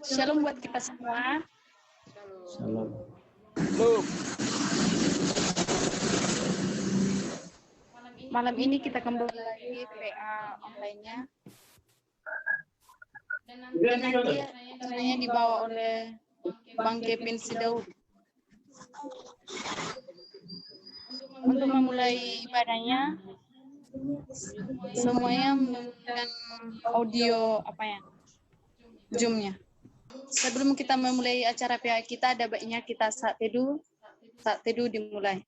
Shalom buat kita semua. Shalom. Malam ini kita kembali lagi PA online-nya. Dan nanti acaranya dibawa oleh Bang Kevin Sidaud. Untuk memulai ibadahnya, semuanya menggunakan audio Zoom-nya. Sebelum kita memulai acara PA kita, ada baiknya kita saat teduh dimulai.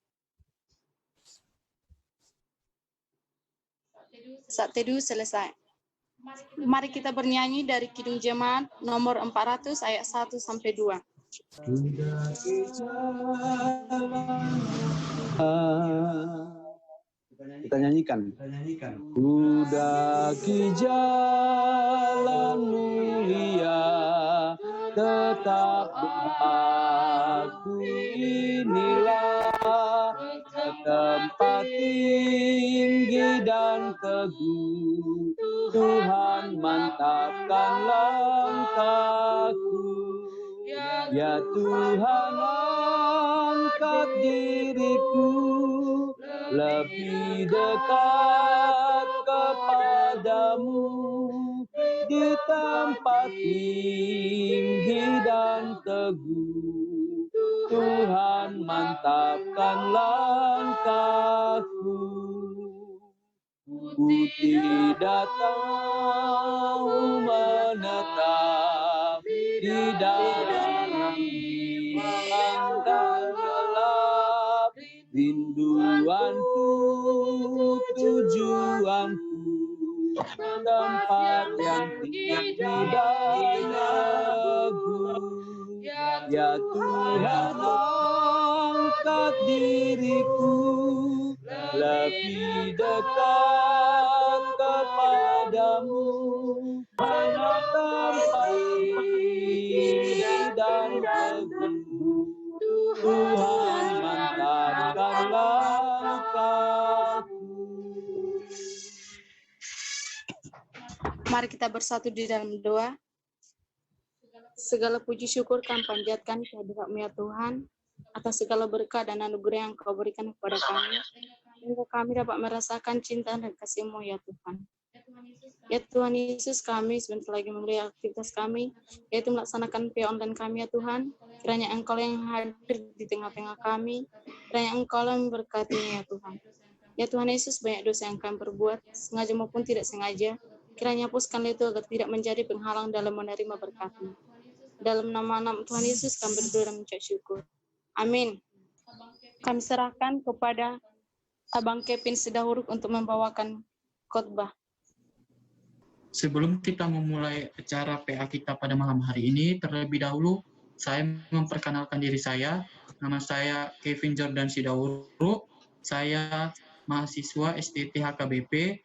Saat teduh selesai. Mari kita bernyanyi dari Kidung Jemaat nomor 400 ayat 1 sampai 2. Kita nyanyikan. Kudaki jalan mulia, tetap aku inilah tempat tinggi dan teguh. Tuhan mantapkan langkahku. Ya Tuhan, angkat diriku lebih dekat kepadamu di tempat tinggi dan teguh. Tuhan mantapkan langkahku. Ku tidak tahu menetap di dalam bimbang gelap. Rinduanku, tujuanku, tempat yang tinggi dan teguh. Ya Tuhan, angkat diriku lebih dekat kepadamu. Mana tempat tinggi dan teguh. Tuhan mantapkan langkahku. Mari kita bersatu di dalam doa. Segala puji syukur kami panjatkan kehadirat-Mu ya Tuhan, atas segala berkah dan anugerah yang Kau berikan kepada kami, sehingga kami dapat merasakan cinta dan kasih-Mu ya Tuhan. Ya Tuhan Yesus, kami sebentar lagi memulai aktivitas kami, yaitu melaksanakan PA online kami ya Tuhan. Kiranya Engkau yang hadir di tengah-tengah kami, kiranya Engkau yang memberkati ya Tuhan. Ya Tuhan Yesus, banyak dosa yang kami perbuat, sengaja maupun tidak sengaja. Kiranya hapuskanlah itu agar tidak menjadi penghalang dalam menerima berkat-Mu. Dalam nama Tuhan Yesus kami berdoa dan mengucap syukur. Amin. Kami serahkan kepada Abang Kevin Sidaud untuk membawakan khotbah. Sebelum kita memulai acara PA kita pada malam hari ini, terlebih dahulu saya memperkenalkan diri saya. Nama saya Kevin Jordan Sidaud. Saya mahasiswa STT HKBP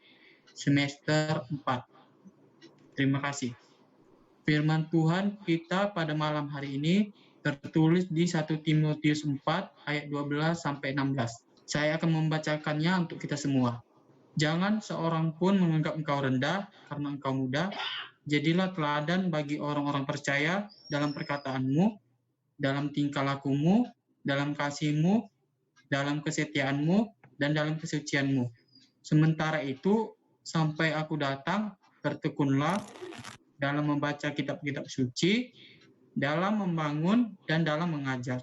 semester 4. Terima kasih. Firman Tuhan kita pada malam hari ini tertulis di 1 Timotius 4 ayat 12 sampai 16. Saya akan membacakannya untuk kita semua. Jangan seorang pun menganggap engkau rendah karena engkau muda. Jadilah teladan bagi orang-orang percaya dalam perkataanmu, dalam tingkah lakumu, dalam kasihmu, dalam kesetiaanmu, dan dalam kesucianmu. Sementara itu, sampai aku datang, bertekunlah dalam membaca kitab-kitab suci, dalam membangun, dan dalam mengajar.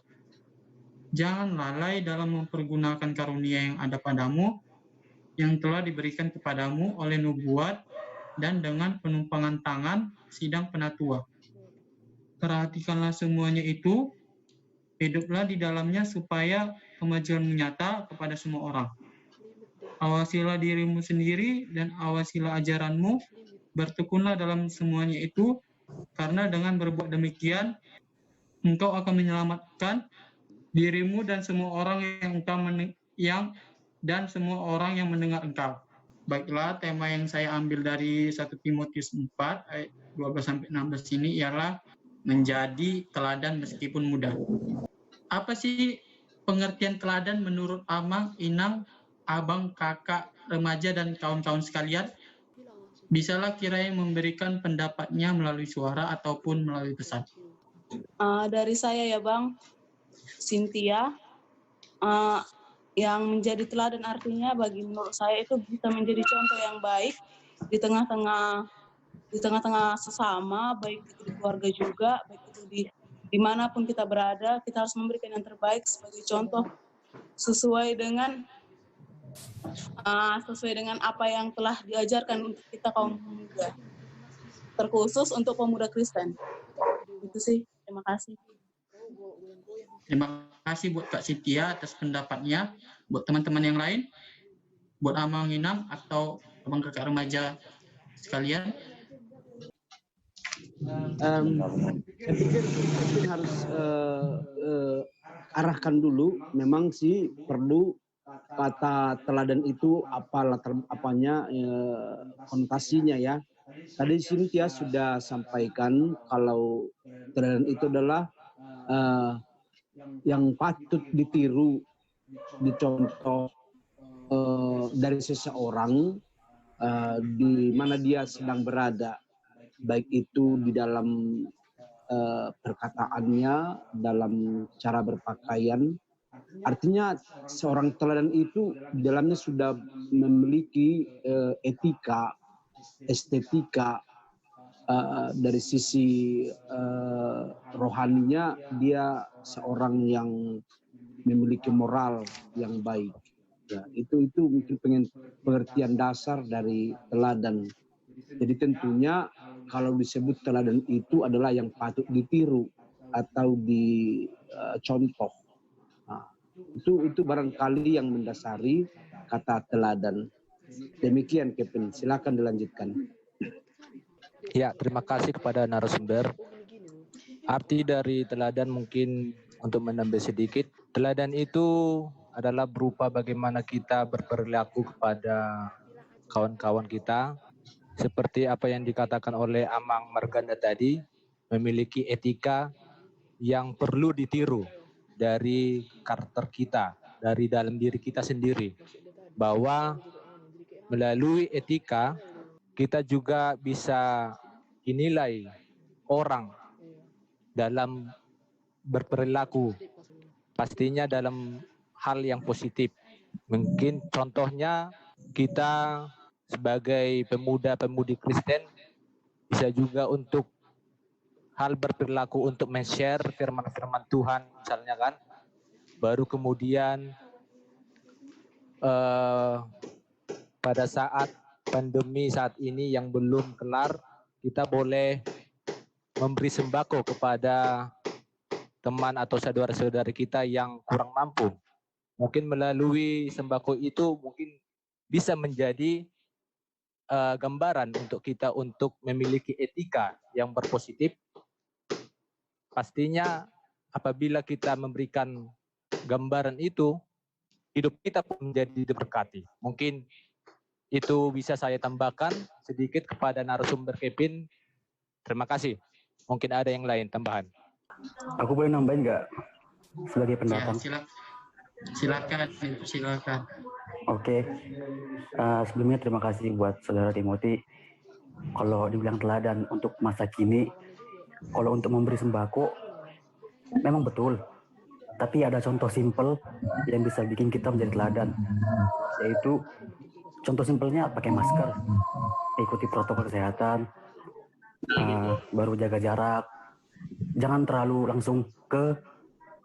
Jangan lalai dalam mempergunakan karunia yang ada padamu, yang telah diberikan kepadamu oleh nubuat dan dengan penumpangan tangan sidang penatua. Perhatikanlah semuanya itu, hiduplah di dalamnya supaya kemajuanmu nyata kepada semua orang. Awasilah dirimu sendiri dan awasilah ajaranmu, bertekunlah dalam semuanya itu, karena dengan berbuat demikian, engkau akan menyelamatkan dirimu dan semua orang yang semua orang yang mendengar engkau. Baiklah, tema yang saya ambil dari 1 Timotius 4 ayat 12-16 ini ialah menjadi teladan meskipun muda. Apa sih pengertian teladan menurut Amang, Inang, Abang, Kakak, remaja, dan kawan-kawan sekalian? Bisalah kiranya memberikan pendapatnya melalui suara ataupun melalui pesan. Dari saya ya Bang, Cynthia, yang menjadi teladan artinya bagi menurut saya itu bisa menjadi contoh yang baik di tengah-tengah sesama, baik itu di keluarga juga, baik itu dimanapun kita berada, kita harus memberikan yang terbaik sebagai contoh sesuai dengan apa yang telah diajarkan untuk kita kaum pemuda, terkhusus untuk pemuda Kristen. Itu sih, terima kasih. Terima kasih buat Kak Cynthia atas pendapatnya. Buat teman-teman yang lain, buat Amang Inam atau abang kakak remaja sekalian. Saya pikir mungkin harus arahkan dulu. Memang sih perlu kata teladan itu apa latar apanya konotasinya ya. Tadi Cynthia sudah sampaikan kalau teladan itu adalah yang patut ditiru, dicontoh dari seseorang di mana dia sedang berada, baik itu di dalam perkataannya, dalam cara berpakaian. Artinya seorang teladan itu di dalamnya sudah memiliki etika, estetika, dari sisi rohaninya dia seorang yang memiliki moral yang baik. Ya, itu mungkin pengertian dasar dari teladan. Jadi tentunya kalau disebut teladan itu adalah yang patut ditiru atau dicontoh. Nah, itu barangkali yang mendasari kata teladan. Demikian Kevin, silakan dilanjutkan. Ya, terima kasih kepada narasumber. Arti dari teladan mungkin untuk menambah sedikit, teladan itu adalah berupa bagaimana kita berperilaku kepada kawan-kawan kita, seperti apa yang dikatakan oleh Amang Marganda tadi, memiliki etika yang perlu ditiru dari karakter kita, dari dalam diri kita sendiri, bahwa melalui etika kita juga bisa dinilai orang dalam berperilaku, pastinya dalam hal yang positif. Mungkin contohnya kita sebagai pemuda-pemudi Kristen bisa juga untuk hal berperilaku untuk men-share firman-firman Tuhan misalnya kan. Baru kemudian pada saat pandemi saat ini yang belum kelar, kita boleh memberi sembako kepada teman atau saudara-saudari kita yang kurang mampu. Mungkin melalui sembako itu mungkin bisa menjadi gambaran untuk kita untuk memiliki etika yang berpositif. Pastinya apabila kita memberikan gambaran itu, hidup kita pun menjadi diberkati. Mungkin itu bisa saya tambahkan sedikit kepada narasumber Kevin. Terima kasih. Mungkin ada yang lain tambahan. Aku boleh nambahin nggak sebagai pendatang? Ya, silakan. Oke. Sebelumnya terima kasih buat saudara Timothy. Kalau dibilang teladan untuk masa kini, kalau untuk memberi sembako, memang betul. Tapi ada contoh simpel yang bisa bikin kita menjadi teladan, yaitu contoh simpelnya pakai masker, ikuti protokol kesehatan, baru jaga jarak, jangan terlalu langsung ke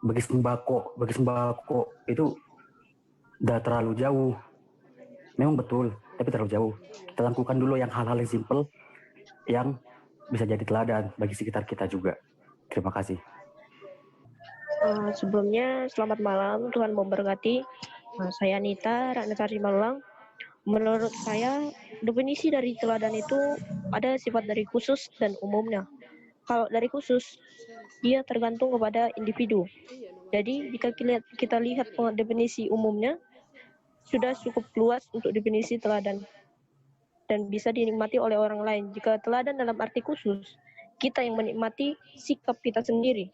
bagi sembako itu udah terlalu jauh. Memang betul, tapi terlalu jauh. Kita lakukan dulu yang hal-hal yang simpel yang bisa jadi teladan bagi sekitar kita juga. Terima kasih. Sebelumnya selamat malam, Tuhan memberkati. Saya Anita Ratnasari Malulang. Menurut saya definisi dari teladan itu ada sifat dari khusus dan umumnya. Kalau dari khusus, dia tergantung kepada individu. Jadi jika kita lihat definisi umumnya, sudah cukup luas untuk definisi teladan dan bisa dinikmati oleh orang lain. Jika teladan dalam arti khusus, kita yang menikmati sikap kita sendiri.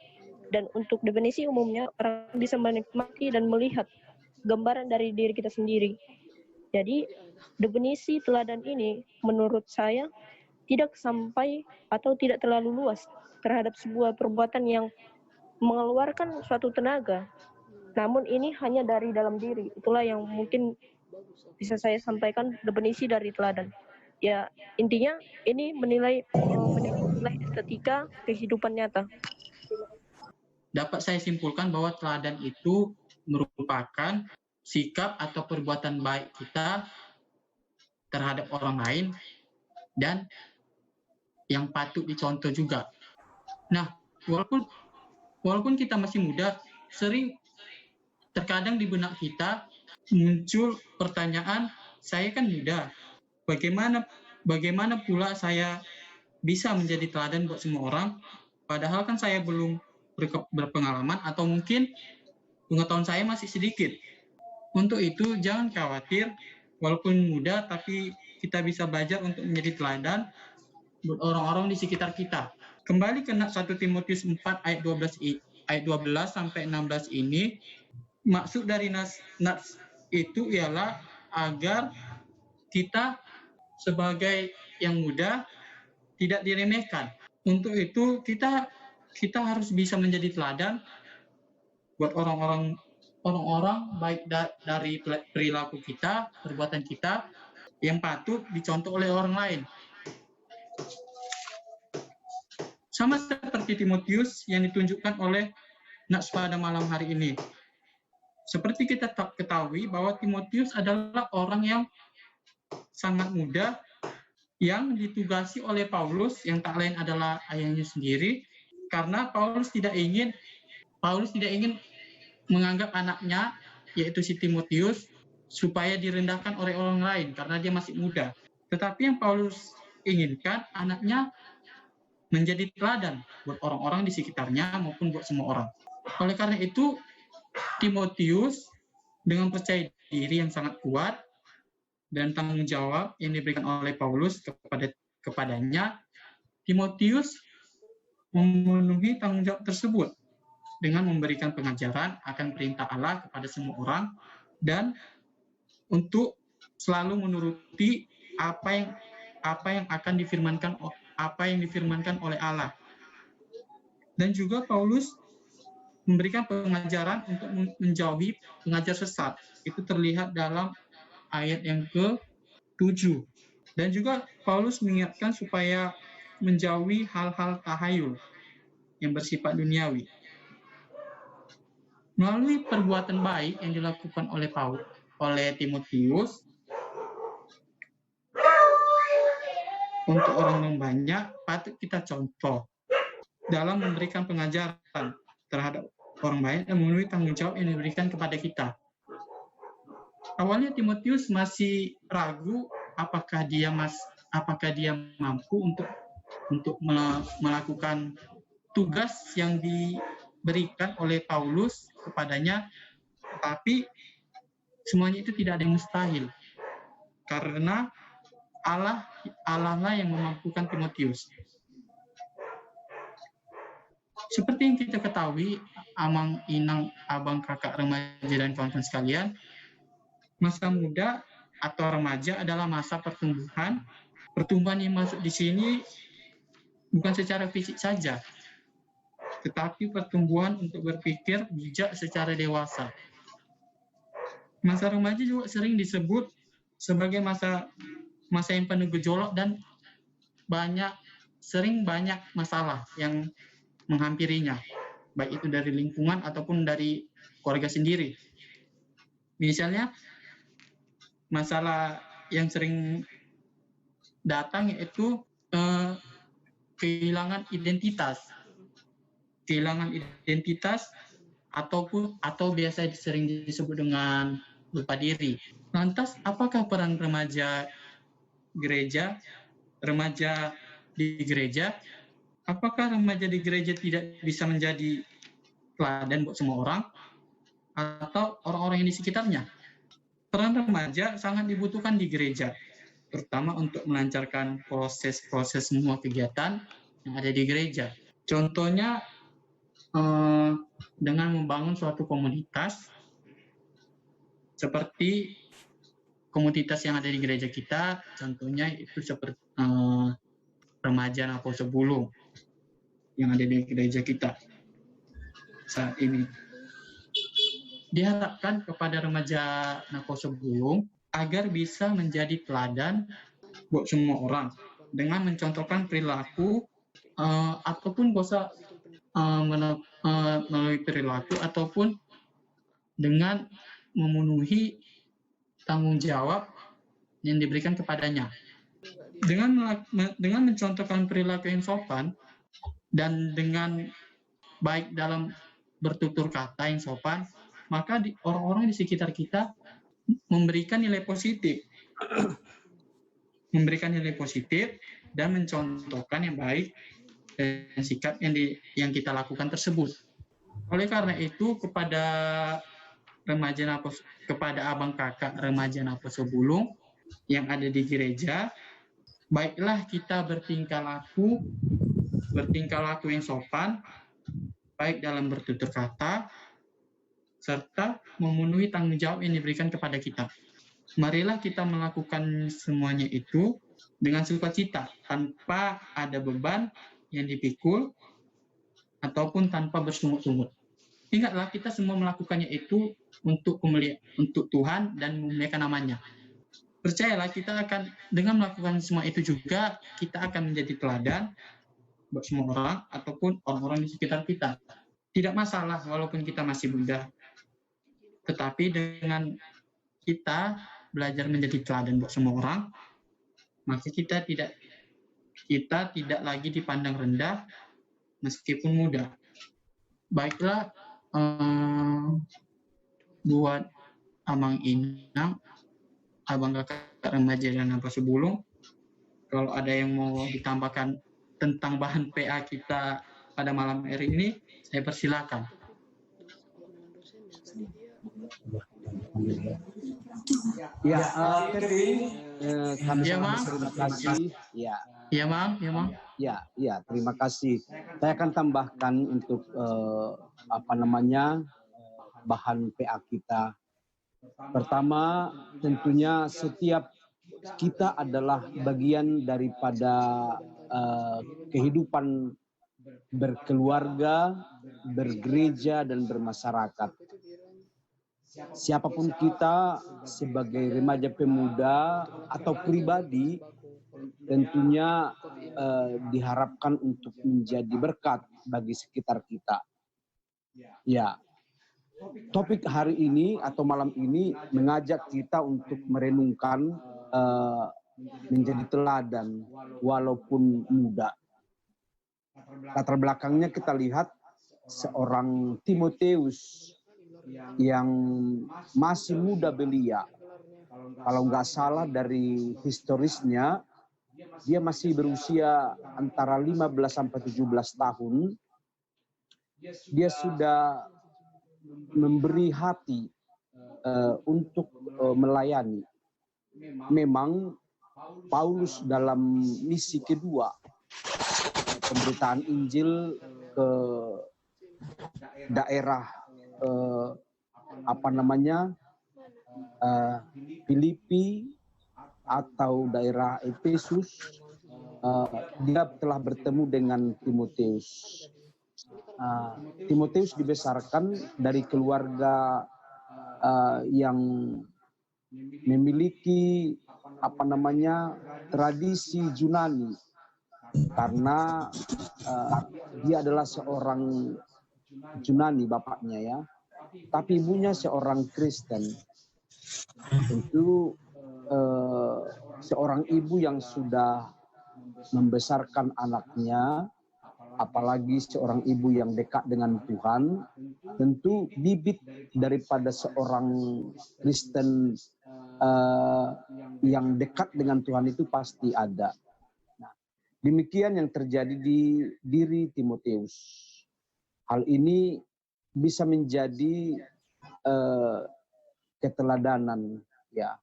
Dan untuk definisi umumnya, orang bisa menikmati dan melihat gambaran dari diri kita sendiri. Jadi definisi teladan ini menurut saya tidak sampai atau tidak terlalu luas terhadap sebuah perbuatan yang mengeluarkan suatu tenaga. Namun ini hanya dari dalam diri. Itulah yang mungkin bisa saya sampaikan definisi dari teladan. Ya, intinya ini menilai nilai estetika kehidupan nyata. Dapat saya simpulkan bahwa teladan itu merupakan sikap atau perbuatan baik kita terhadap orang lain dan yang patut dicontoh juga. Nah, walaupun kita masih muda, sering terkadang di benak kita muncul pertanyaan, saya kan muda, bagaimana pula saya bisa menjadi teladan buat semua orang, padahal kan saya belum berpengalaman atau mungkin pengetahuan saya masih sedikit. Untuk itu jangan khawatir, walaupun muda tapi kita bisa belajar untuk menjadi teladan buat orang-orang di sekitar kita. Kembali ke 1 Timotius 4 ayat 12 sampai 16 ini, maksud dari nas itu ialah agar kita sebagai yang muda tidak diremehkan. Untuk itu kita harus bisa menjadi teladan buat orang-orang baik dari perilaku kita, perbuatan kita yang patut dicontoh oleh orang lain. Sama seperti Timotius yang ditunjukkan oleh Nats pada malam hari ini. Seperti kita ketahui bahwa Timotius adalah orang yang sangat muda yang ditugasi oleh Paulus yang tak lain adalah ayahnya sendiri, karena Paulus tidak ingin menganggap anaknya yaitu si Timotius supaya direndahkan oleh orang lain karena dia masih muda. Tetapi yang Paulus inginkan anaknya menjadi teladan buat orang-orang di sekitarnya maupun buat semua orang. Oleh karena itu, Timotius dengan percaya diri yang sangat kuat dan tanggung jawab yang diberikan oleh Paulus kepadanya, Timotius memenuhi tanggung jawab tersebut dengan memberikan pengajaran akan perintah Allah kepada semua orang dan untuk selalu menuruti apa yang akan difirmankan oleh Allah. Dan juga Paulus memberikan pengajaran untuk menjauhi pengajar sesat. Itu terlihat dalam ayat yang ke-7. Dan juga Paulus mengingatkan supaya menjauhi hal-hal tahayul yang bersifat duniawi. Melalui perbuatan baik yang dilakukan oleh Timotius untuk orang yang banyak, patut kita contoh dalam memberikan pengajaran terhadap orang banyak dan memenuhi tanggung jawab yang diberikan kepada kita. Awalnya Timotius masih ragu apakah dia mampu untuk melakukan tugas yang diberikan oleh Paulus kepadanya, tapi semuanya itu tidak ada yang mustahil karena Allah lah yang memampukan Timotius. Seperti yang kita ketahui, amang, inang, abang, kakak, remaja, dan kawan-kawan sekalian, masa muda atau remaja adalah masa pertumbuhan. Pertumbuhan yang masuk di sini bukan secara fisik saja, tetapi pertumbuhan untuk berpikir bijak secara dewasa. Masa remaja juga sering disebut sebagai masa yang penuh gejolak dan sering banyak masalah yang menghampirinya, baik itu dari lingkungan ataupun dari keluarga sendiri. Misalnya, masalah yang sering datang yaitu kehilangan identitas atau biasa sering disebut dengan lupa diri. Lantas, apakah peran remaja di gereja? Apakah remaja di gereja tidak bisa menjadi teladan buat semua orang atau orang-orang yang di sekitarnya? Peran remaja sangat dibutuhkan di gereja, terutama untuk melancarkan proses semua kegiatan yang ada di gereja. Contohnya dengan membangun suatu komunitas seperti komunitas yang ada di gereja kita, contohnya itu seperti remaja Napo Sebulung yang ada di gereja kita saat ini. Diharapkan kepada remaja Napo Sebulung agar bisa menjadi teladan buat semua orang dengan mencontohkan perilaku ataupun bisa melalui perilaku ataupun dengan memenuhi tanggung jawab yang diberikan kepadanya. Dengan mencontohkan perilaku yang sopan dan dengan baik dalam bertutur kata yang sopan, maka orang-orang di sekitar kita memberikan nilai positif, dan mencontohkan yang baik dan sikap yang kita lakukan tersebut. Oleh karena itu, kepada abang kakak remaja Napo Sebulung yang ada di gereja, baiklah kita bertingkah laku yang sopan, baik dalam bertutur kata, serta memenuhi tanggung jawab yang diberikan kepada kita. Marilah kita melakukan semuanya itu dengan sukacita, tanpa ada beban yang dipikul, ataupun tanpa bersungut-sungut. Ingatlah, kita semua melakukannya itu untuk Tuhan dan memuliakan namanya. Percayalah, kita akan dengan melakukan semua itu juga, kita akan menjadi teladan buat semua orang, ataupun orang-orang di sekitar kita. Tidak masalah walaupun kita masih muda, tetapi dengan kita belajar menjadi teladan buat semua orang, maka kita tidak lagi dipandang rendah meskipun muda. Baiklah, buat Amang Inang, abang kakak remaja dan Napo Sebulung, kalau ada yang mau ditambahkan tentang bahan PA kita pada malam hari ini, saya persilakan. Ya, Kevin, kami Ya, sangat Mang. berterima kasih. Ya. Ya, Mang. Ya, terima kasih. Saya akan tambahkan untuk bahan PA kita. Pertama, tentunya setiap kita adalah bagian daripada kehidupan berkeluarga, bergereja, dan bermasyarakat. Siapapun kita sebagai remaja pemuda atau pribadi, tentunya diharapkan untuk menjadi berkat bagi sekitar kita. Ya, topik hari ini atau malam ini mengajak kita untuk merenungkan menjadi teladan walaupun muda. Latar belakangnya kita lihat seorang Timotius yang masih muda belia. Kalau nggak salah dari historisnya, dia masih berusia antara 15 sampai 17 tahun. Dia sudah memberi hati untuk melayani. Memang Paulus dalam misi kedua, pemberitaan Injil ke daerah Filipi atau daerah Efesus, dia telah bertemu dengan Timotius. Timotius dibesarkan dari keluarga yang memiliki tradisi Yunani, karena dia adalah seorang Yunani bapaknya ya, tapi ibunya seorang Kristen. Tentu seorang ibu yang sudah membesarkan anaknya, apalagi seorang ibu yang dekat dengan Tuhan, tentu bibit daripada seorang Kristen yang dekat dengan Tuhan itu pasti ada. Nah, demikian yang terjadi di diri Timotius. Hal ini bisa menjadi keteladanan, ya.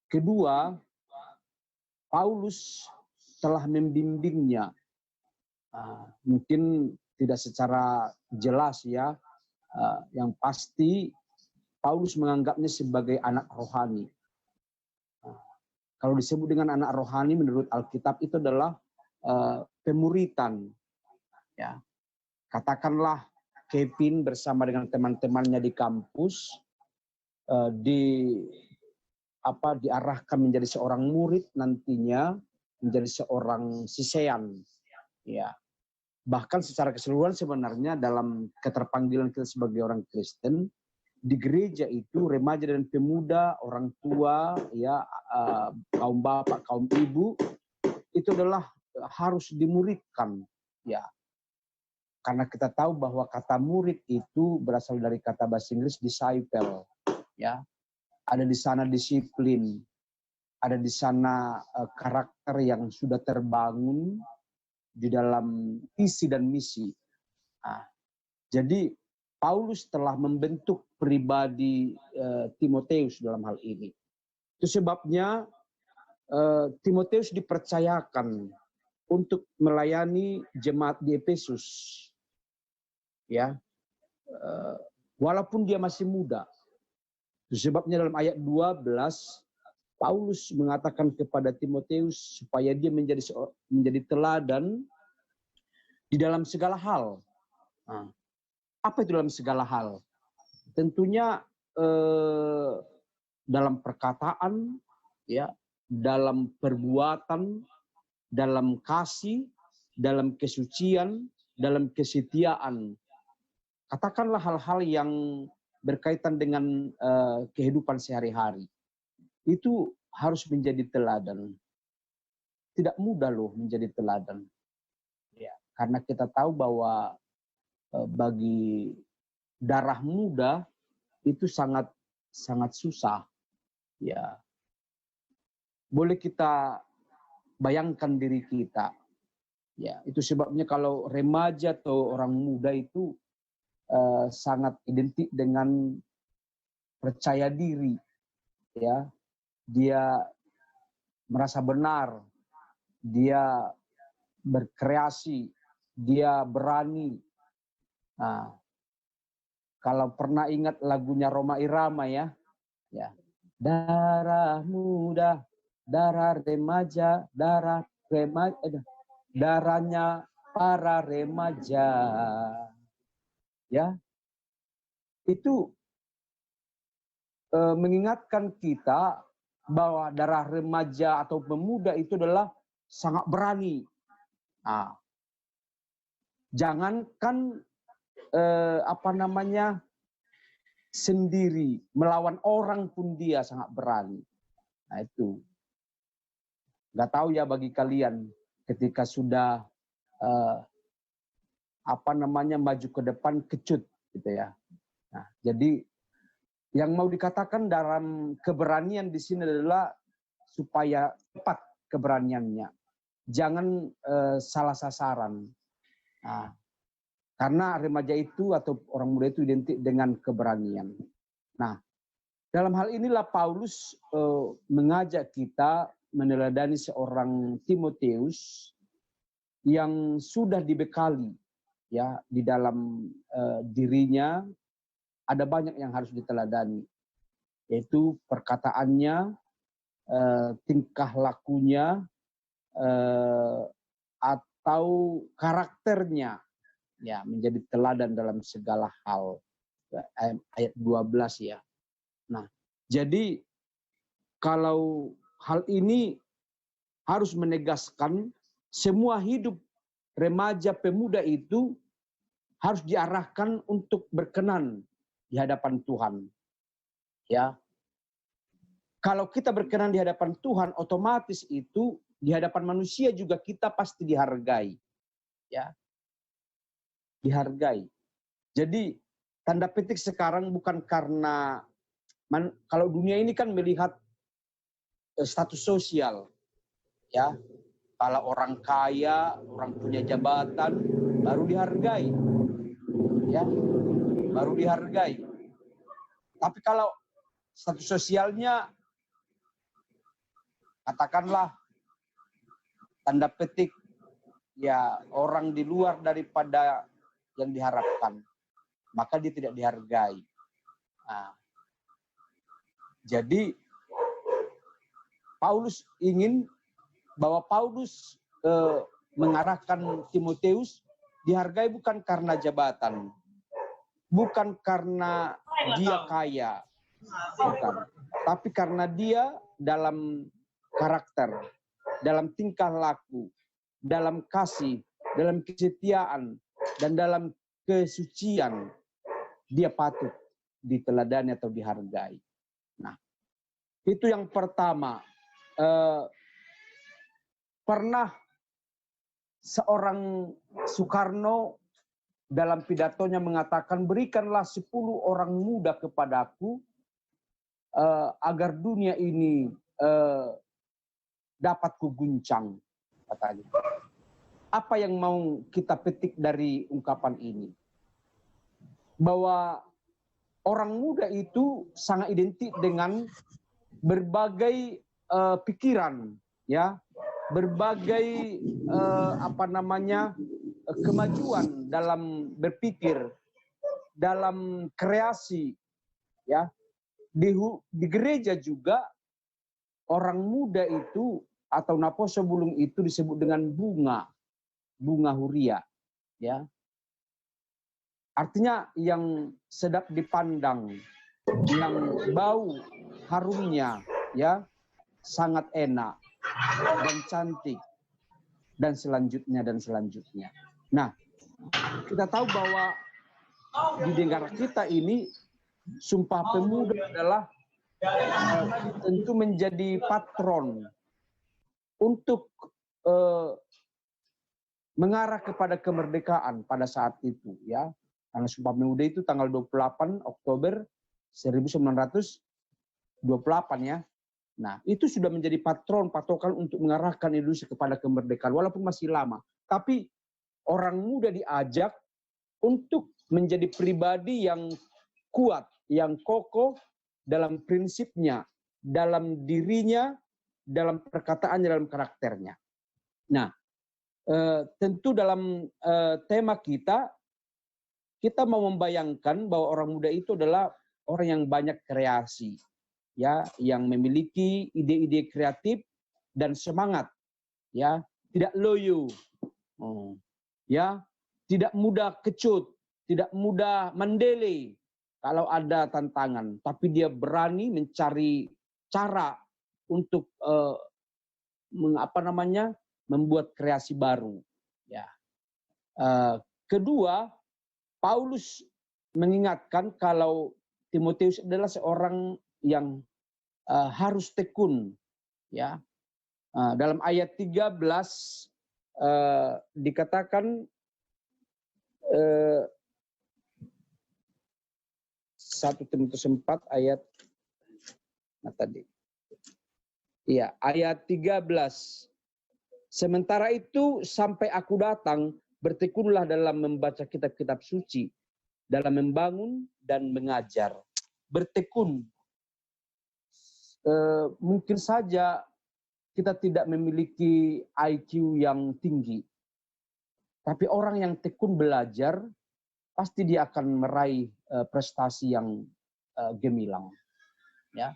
Kedua, Paulus telah membimbingnya. Mungkin tidak secara jelas ya, yang pasti Paulus menganggapnya sebagai anak rohani. Kalau disebut dengan anak rohani menurut Alkitab itu adalah pemuritan. Ya, katakanlah Kevin bersama dengan teman-temannya di kampus diarahkan menjadi seorang murid nantinya, menjadi seorang sisean. Ya, bahkan secara keseluruhan sebenarnya dalam keterpanggilan kita sebagai orang Kristen di gereja itu remaja dan pemuda, orang tua, ya kaum bapak, kaum ibu itu adalah harus dimuridkan, ya. Karena kita tahu bahwa kata murid itu berasal dari kata bahasa Inggris disciple, ya. Ada di sana disiplin, ada di sana karakter yang sudah terbangun di dalam isi dan misi. Nah, jadi Paulus telah membentuk pribadi Timoteus dalam hal ini. Itu sebabnya Timoteus dipercayakan untuk melayani jemaat di Efesus. Ya, walaupun dia masih muda. Itu sebabnya dalam ayat 12 Paulus mengatakan kepada Timoteus supaya dia menjadi teladan di dalam segala hal. Nah, apa itu dalam segala hal? Tentunya dalam perkataan, ya, dalam perbuatan, dalam kasih, dalam kesucian, dalam kesetiaan. Katakanlah hal-hal yang berkaitan dengan kehidupan sehari-hari. Itu harus menjadi teladan. Tidak mudah loh menjadi teladan. Ya, karena kita tahu bahwa bagi darah muda itu sangat susah. Ya, boleh kita bayangkan diri kita. Ya, itu sebabnya kalau remaja atau orang muda itu sangat identik dengan percaya diri. Ya, dia merasa benar, dia berkreasi, dia berani. Nah, kalau pernah ingat lagunya Rhoma Irama ya, darah muda, darah remaja, darahnya para remaja, ya, itu mengingatkan kita bahwa darah remaja atau pemuda itu adalah sangat berani. Nah, jangankan sendiri, melawan orang pun dia sangat berani. Nah itu, nggak tahu ya bagi kalian ketika sudah maju ke depan kecut gitu ya. Nah, jadi yang mau dikatakan dalam keberanian di sini adalah supaya tepat keberaniannya, jangan salah sasaran. Nah, karena remaja itu atau orang muda itu identik dengan keberanian. Nah, dalam hal inilah Paulus mengajak kita meneladani seorang Timoteus yang sudah dibekali, ya, di dalam dirinya ada banyak yang harus diteladani, yaitu perkataannya, tingkah lakunya, atau karakternya, ya, menjadi teladan dalam segala hal. Ayat 12 ya. Nah, jadi kalau hal ini harus menegaskan semua hidup remaja pemuda itu harus diarahkan untuk berkenan di hadapan Tuhan. Ya. Kalau kita berkenan di hadapan Tuhan, otomatis itu di hadapan manusia juga kita pasti dihargai. Ya. Dihargai. Jadi tanda petik sekarang bukan karena kalau dunia ini kan melihat status sosial. Ya. Kalau orang kaya, orang punya jabatan baru dihargai. Ya. Baru dihargai. Tapi kalau status sosialnya katakanlah tanda petik ya orang di luar daripada yang diharapkan, maka dia tidak dihargai. Nah, jadi Paulus ingin bahwa Paulus mengarahkan Timotius dihargai bukan karena jabatan, bukan karena dia kaya, bukan, tapi karena dia dalam karakter, dalam tingkah laku, dalam kasih, dalam kesetiaan, dan dalam kesucian, dia patut diteladani atau dihargai. Nah, itu yang pertama. Pernah seorang Soekarno dalam pidatonya mengatakan, berikanlah 10 orang muda kepadaku agar dunia ini dapat kuguncang, katanya. Apa yang mau kita petik dari ungkapan ini? Bahwa orang muda itu sangat identik dengan berbagai pikiran, ya, berbagai kemajuan dalam berpikir, dalam kreasi, ya. Di gereja juga orang muda itu atau naposo bulung itu disebut dengan bunga huria, ya. Artinya yang sedap dipandang, yang bau harumnya, ya, sangat enak dan cantik, dan selanjutnya. Nah, kita tahu bahwa di negara kita ini Sumpah Pemuda adalah tentu menjadi patron untuk mengarah kepada kemerdekaan pada saat itu, ya. Karena Sumpah Pemuda itu tanggal 28 Oktober 1928, ya. Nah, itu sudah menjadi patokan untuk mengarahkan Indonesia kepada kemerdekaan, walaupun masih lama. Tapi orang muda diajak untuk menjadi pribadi yang kuat, yang kokoh dalam prinsipnya, dalam dirinya, dalam perkataannya, dalam karakternya. Nah, tentu dalam tema kita mau membayangkan bahwa orang muda itu adalah orang yang banyak kreasi, ya, yang memiliki ide-ide kreatif dan semangat, ya, tidak loyo, ya, tidak mudah kecut, tidak mudah mendele kalau ada tantangan, tapi dia berani mencari cara untuk membuat kreasi baru, ya. Kedua, Paulus mengingatkan kalau Timotius adalah seorang yang harus tekun, ya. Dalam ayat 13 dikatakan 1 Timotius 4 ayat ayat 13. Sementara itu sampai aku datang, bertekunlah dalam membaca kitab-kitab suci, dalam membangun dan mengajar. Bertekun. Mungkin saja kita tidak memiliki IQ yang tinggi, tapi orang yang tekun belajar pasti dia akan meraih prestasi yang gemilang, ya.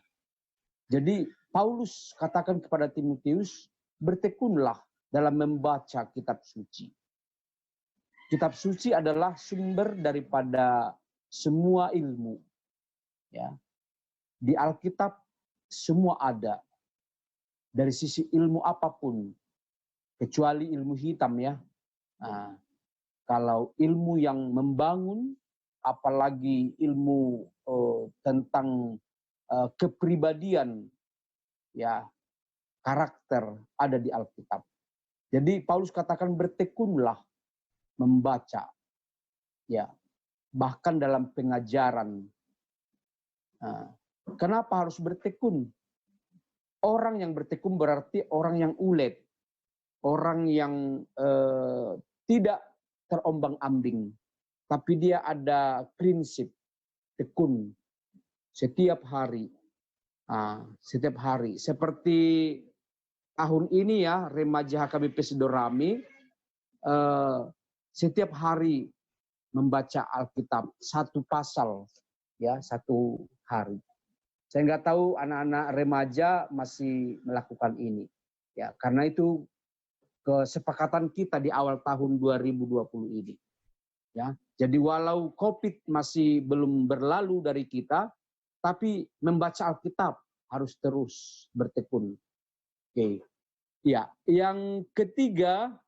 Jadi Paulus katakan kepada Timotius, bertekunlah dalam membaca kitab suci. Kitab suci adalah sumber daripada semua ilmu, ya. Di Alkitab semua ada, dari sisi ilmu apapun, kecuali ilmu hitam, ya. Nah, kalau ilmu yang membangun, apalagi ilmu tentang kepribadian, ya, karakter, ada di Alkitab. Jadi Paulus katakan bertekunlah membaca, ya, bahkan dalam pengajaran. Kenapa harus bertekun? Orang yang bertekun berarti orang yang ulet, orang yang tidak terombang-ambing, tapi dia ada prinsip tekun setiap hari. Setiap hari. Seperti tahun ini, ya, remaja HKBP Sidorami setiap hari membaca Alkitab 1 pasal, ya, 1 hari. Saya nggak tahu anak-anak remaja masih melakukan ini. Ya, karena itu kesepakatan kita di awal tahun 2020 ini. Ya, jadi walau COVID masih belum berlalu dari kita, tapi membaca Alkitab harus terus bertekun. Oke. Ya, yang ketiga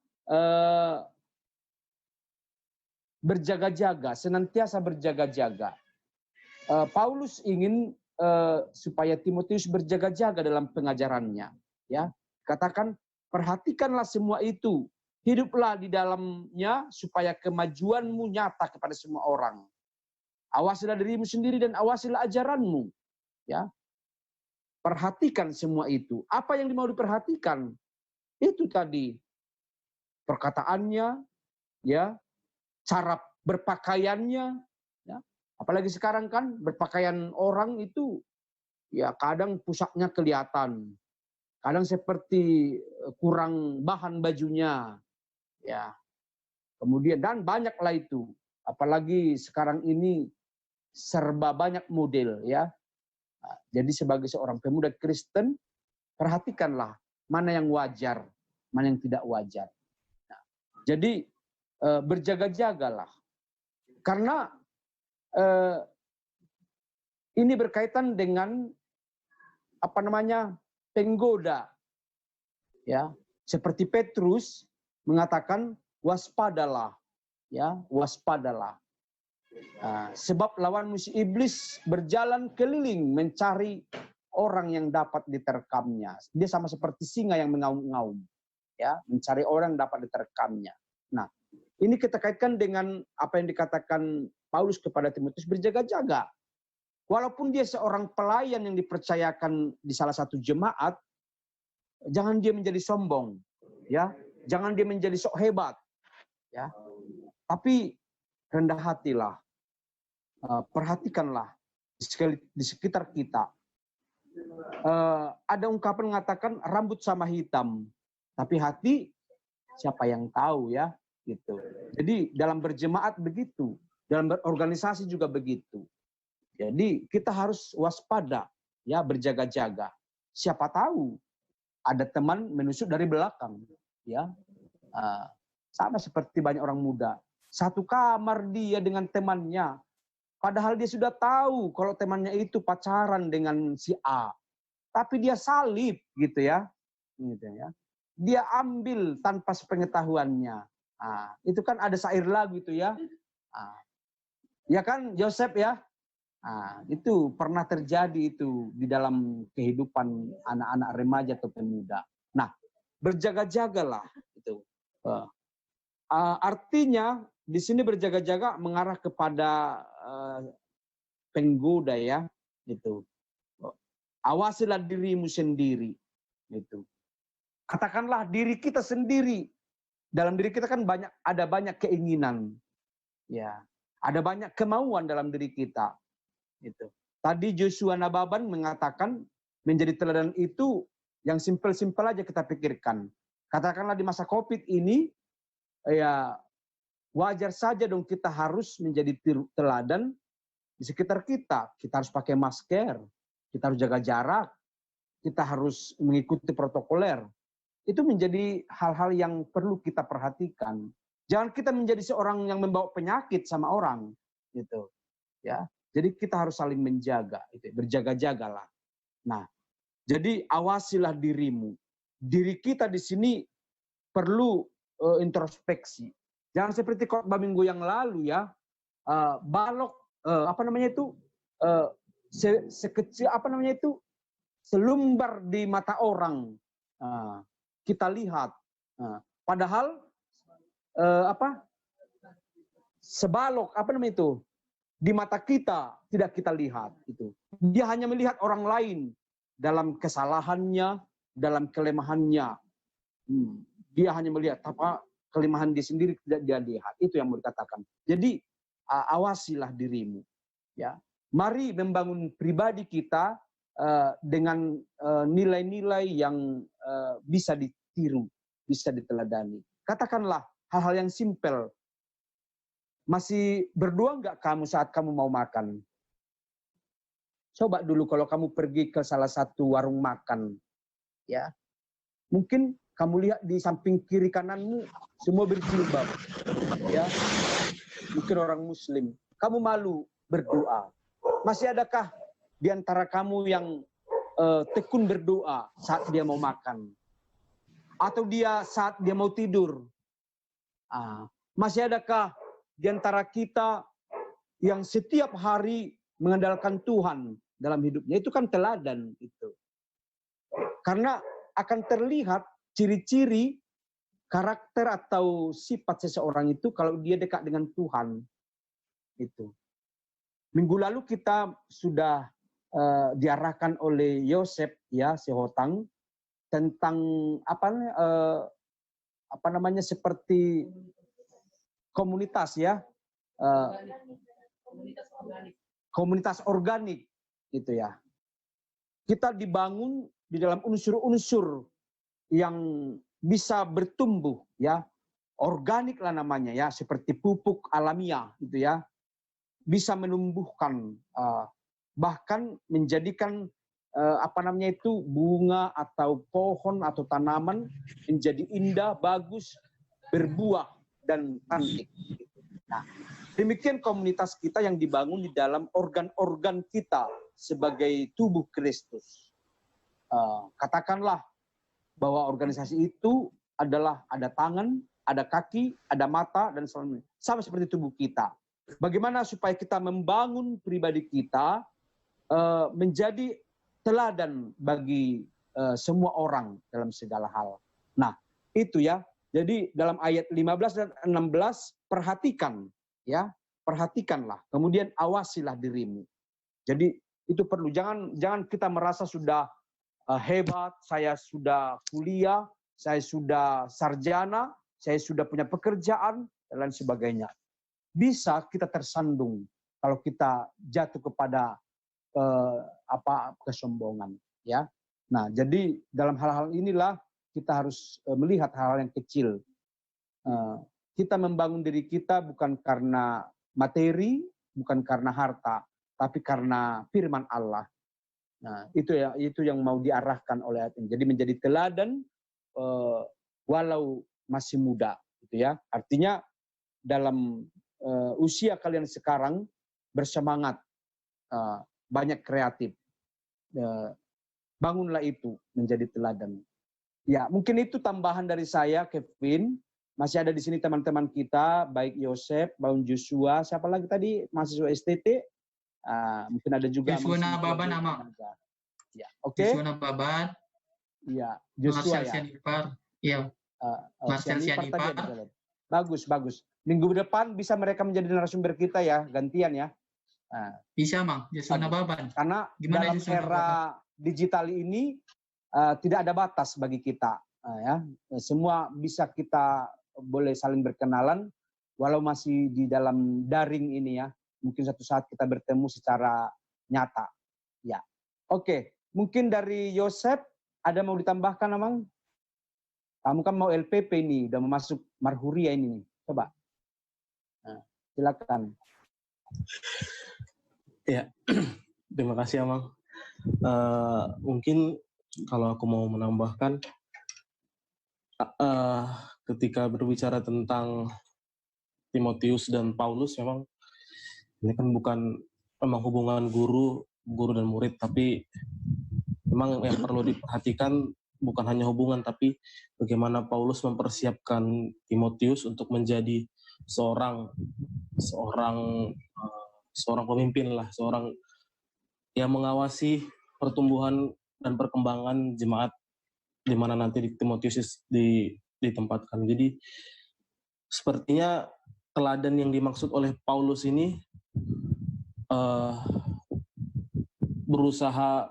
berjaga-jaga, senantiasa berjaga-jaga. Paulus ingin supaya Timotius berjaga-jaga dalam pengajarannya. Ya, katakan perhatikanlah semua itu, hiduplah di dalamnya supaya kemajuanmu nyata kepada semua orang. Awasilah dirimu sendiri dan awasilah ajaranmu. Ya, perhatikan semua itu. Apa yang mau diperhatikan? Itu tadi perkataannya, ya, cara berpakaiannya, ya. Apalagi sekarang kan berpakaian orang itu ya kadang pusaknya kelihatan, kadang seperti kurang bahan bajunya, ya. Kemudian dan banyaklah itu, apalagi sekarang ini serba banyak model, ya. Nah, jadi sebagai seorang pemuda Kristen, perhatikanlah mana yang wajar, mana yang tidak wajar. Nah, jadi berjaga-jagalah, karena ini berkaitan dengan penggoda, ya. Seperti Petrus mengatakan waspadalah, ya, waspadalah. Sebab lawan musuh iblis berjalan keliling mencari orang yang dapat diterkamnya. Dia sama seperti singa yang mengaum-ngaum, ya, mencari orang yang dapat diterkamnya. Nah, ini kita kaitkan dengan apa yang dikatakan Paulus kepada Timotius, berjaga-jaga. Walaupun dia seorang pelayan yang dipercayakan di salah satu jemaat, jangan dia menjadi sombong, ya. Jangan dia menjadi sok hebat, ya. Tapi rendah hatilah. Perhatikanlah di sekitar kita. Ada ungkapan mengatakan rambut sama hitam, tapi hati siapa yang tahu, ya, gitu. Jadi dalam berjemaat begitu, dalam berorganisasi juga begitu. Jadi kita harus waspada, ya, berjaga-jaga. Siapa tahu ada teman menusuk dari belakang, ya. Sama seperti banyak orang muda, satu kamar dia dengan temannya, padahal dia sudah tahu kalau temannya itu pacaran dengan si A, tapi dia salib, gitu ya, gitu ya. Dia ambil tanpa sepengetahuannya. Itu kan ada syair lagu itu, ya. Ya kan, Joseph, ya. Itu pernah terjadi itu di dalam kehidupan anak-anak remaja atau pemuda. Nah, berjaga-jagalah itu. Artinya di sini berjaga-jaga mengarah kepada penggoda, ya, gitu. Awasilah dirimu sendiri, gitu. Katakanlah diri kita sendiri. Dalam diri kita kan ada banyak keinginan, ya, ada banyak kemauan dalam diri kita, gitu. Tadi Joshua Nababan mengatakan menjadi teladan itu yang simpel-simpel aja kita pikirkan. Katakanlah di masa COVID ini, ya, wajar saja dong kita harus menjadi teladan di sekitar kita. Kita harus pakai masker, kita harus jaga jarak, kita harus mengikuti protokoler. Itu menjadi hal-hal yang perlu kita perhatikan. Jangan kita menjadi seorang yang membawa penyakit sama orang, gitu, ya. Jadi kita harus saling menjaga, gitu. Berjaga-jagalah. Nah, jadi awasilah dirimu. Diri kita di sini perlu introspeksi. Jangan seperti khotbah minggu yang lalu, ya, balok sekecil selumbar di mata orang kita lihat, padahal sebalok di mata kita tidak kita lihat. Itu dia hanya melihat orang lain dalam kesalahannya, dalam kelemahannya. Dia hanya melihat kelemahan dia sendiri, tidak dia lihat. Itu yang mau dikatakan. Jadi awasilah dirimu, ya. Mari membangun pribadi kita dengan nilai-nilai yang bisa ditiru, bisa diteladani. Katakanlah hal-hal yang simpel. Masih berdua nggak kamu saat kamu mau makan? Coba dulu kalau kamu pergi ke salah satu warung makan, ya, mungkin kamu lihat di samping kiri kananmu semua berjilbab, ya, mungkin orang Muslim. Kamu malu berdoa. Masih adakah di antara kamu yang tekun berdoa saat dia mau makan? Atau dia saat dia mau tidur? Masih adakah di antara kita yang setiap hari mengandalkan Tuhan dalam hidupnya? Itu kan teladan itu. Karena akan terlihat ciri-ciri karakter atau sifat seseorang itu kalau dia dekat dengan Tuhan. Itu. Minggu lalu kita sudah diarahkan oleh Yosef, ya, Sehotang, tentang apa namanya, seperti komunitas, ya, komunitas organik, gitu ya. Kita dibangun di dalam unsur-unsur yang bisa bertumbuh, ya, organik lah namanya, ya, seperti pupuk alamiah, gitu ya, bisa menumbuhkan, bahkan menjadikan apa namanya itu, bunga atau pohon atau tanaman menjadi indah, bagus, berbuah dan cantik. Nah, demikian komunitas kita yang dibangun di dalam organ-organ kita sebagai tubuh Kristus. Katakanlah bahwa organisasi itu adalah ada tangan, ada kaki, ada mata, dan sebagainya. Sama seperti tubuh kita. Bagaimana supaya kita membangun pribadi kita menjadi teladan bagi semua orang dalam segala hal. Nah, itu ya. Jadi dalam ayat 15 dan 16 perhatikan, ya, perhatikanlah. Kemudian awasilah dirimu. Jadi itu perlu, jangan kita merasa sudah hebat, saya sudah kuliah, saya sudah sarjana, saya sudah punya pekerjaan dan lain sebagainya. Bisa kita tersandung kalau kita jatuh kepada kesombongan, ya. Nah, jadi dalam hal-hal inilah kita harus melihat hal-hal yang kecil. Kita membangun diri kita bukan karena materi, bukan karena harta, tapi karena firman Allah. Nah, itu ya, itu yang mau diarahkan oleh ayat ini. Jadi menjadi teladan walau masih muda, gitu ya. Artinya dalam usia kalian sekarang bersemangat, banyak kreatif. Bangunlah itu menjadi teladan. Ya, mungkin itu tambahan dari saya, Kevin. Masih ada di sini teman-teman kita, baik Yosef, Bang Joshua, siapa lagi tadi, mahasiswa STT. Mungkin ada juga Joshua Nababan nama. Ya, oke. Joshua Nababan. Iya, Joshua Marcel ya. Sianipar. Iya. Marcel Sianipar. Bagus, bagus. Minggu depan bisa mereka menjadi narasumber kita ya, gantian ya. Bisa, Mang. Joshua Nababan. Karena gimana dalam era digital ini tidak ada batas bagi kita. Ya, semua bisa kita boleh saling berkenalan, walau masih di dalam daring ini ya. Mungkin suatu saat kita bertemu secara nyata. Ya, oke. Mungkin dari Yosef ada mau ditambahkan, Amang? Kamu kan mau LPP ini, udah mau masuk Marhuria ini nih. Coba. Nah, silakan. Ya, terima kasih, Amang. Mungkin kalau aku mau menambahkan, ketika berbicara tentang Timotius dan Paulus, memang ini kan bukan memang hubungan guru dan murid, tapi memang yang perlu diperhatikan bukan hanya hubungan, tapi bagaimana Paulus mempersiapkan Timotius untuk menjadi seorang pemimpin lah, seorang yang mengawasi pertumbuhan dan perkembangan jemaat di mana nanti Timotius ditempatkan. Jadi sepertinya teladan yang dimaksud oleh Paulus ini berusaha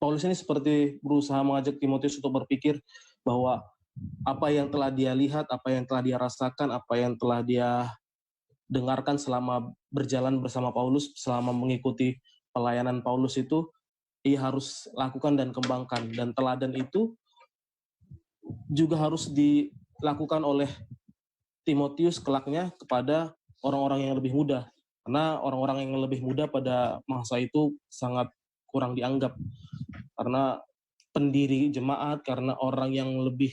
Paulus ini seperti berusaha mengajak Timotius untuk berpikir bahwa apa yang telah dia lihat, apa yang telah dia rasakan, apa yang telah dia dengarkan selama berjalan bersama Paulus, selama mengikuti pelayanan Paulus itu, ia harus lakukan dan kembangkan. Dan teladan itu juga harus dilakukan oleh Timotius kelaknya kepada orang-orang yang lebih muda. Karena orang-orang yang lebih muda pada masa itu sangat kurang dianggap. Karena pendiri jemaat, karena orang yang lebih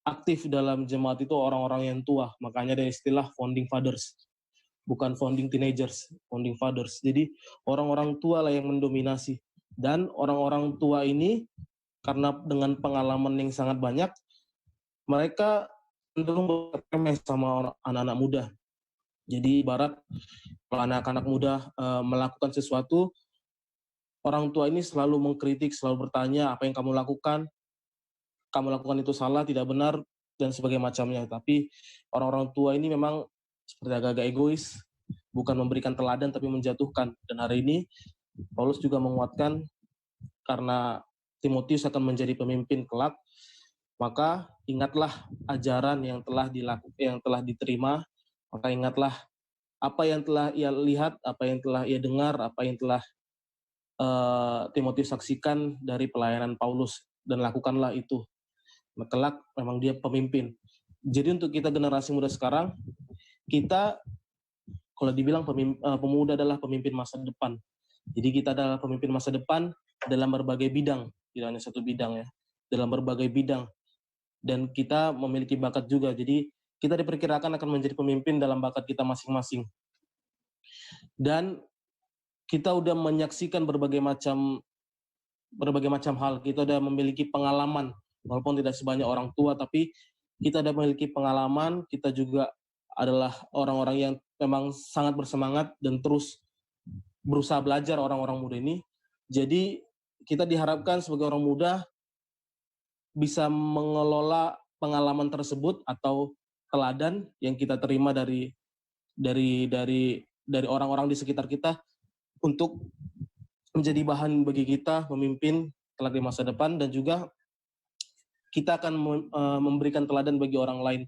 aktif dalam jemaat itu orang-orang yang tua. Makanya ada istilah founding fathers. Bukan founding teenagers, founding fathers. Jadi orang-orang tua lah yang mendominasi. Dan orang-orang tua ini karena dengan pengalaman yang sangat banyak, mereka cenderung beremeh sama anak-anak muda. Jadi ibarat kalau anak-anak muda melakukan sesuatu, orang tua ini selalu mengkritik, selalu bertanya apa yang kamu lakukan itu salah, tidak benar, dan sebagainya macamnya. Tapi orang-orang tua ini memang seperti agak-agak egois, bukan memberikan teladan tapi menjatuhkan. Dan hari ini Paulus juga menguatkan karena Timotius akan menjadi pemimpin kelak, maka ingatlah ajaran yang telah diterima, maka ingatlah apa yang telah ia lihat, apa yang telah ia dengar, apa yang telah Timotius saksikan dari pelayanan Paulus, dan lakukanlah itu. Kelak memang dia pemimpin. Jadi untuk kita generasi muda sekarang, kita kalau dibilang pemuda adalah pemimpin masa depan. Jadi kita adalah pemimpin masa depan dalam berbagai bidang, tidak hanya satu bidang ya, dalam berbagai bidang. Dan kita memiliki bakat juga. Jadi kita diperkirakan akan menjadi pemimpin dalam bakat kita masing-masing. Dan kita udah menyaksikan berbagai macam hal. Kita udah memiliki pengalaman, walaupun tidak sebanyak orang tua, tapi kita udah memiliki pengalaman. Kita juga adalah orang-orang yang memang sangat bersemangat dan terus berusaha belajar, orang-orang muda ini. Jadi kita diharapkan sebagai orang muda bisa mengelola pengalaman tersebut atau teladan yang kita terima dari orang-orang di sekitar kita untuk menjadi bahan bagi kita memimpin kelak di masa depan, dan juga kita akan memberikan teladan bagi orang lain.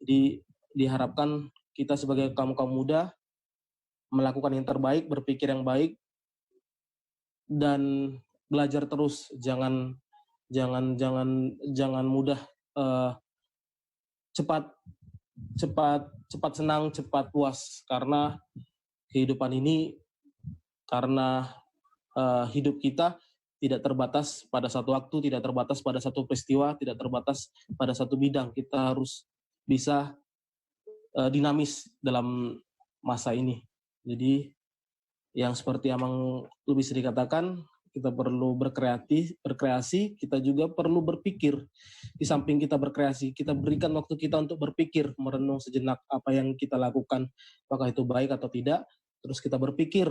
Jadi diharapkan kita sebagai kaum muda melakukan yang terbaik, berpikir yang baik, dan belajar terus. Jangan mudah cepat senang, cepat puas, karena kehidupan ini, karena hidup kita tidak terbatas pada satu waktu, tidak terbatas pada satu peristiwa, tidak terbatas pada satu bidang. Kita harus bisa dinamis dalam masa ini. Jadi yang seperti Amang lebih sering katakan, kita perlu berkreasi, kita juga perlu berpikir. Di samping kita berkreasi, kita berikan waktu kita untuk berpikir, merenung sejenak apa yang kita lakukan, apakah itu baik atau tidak. Terus kita berpikir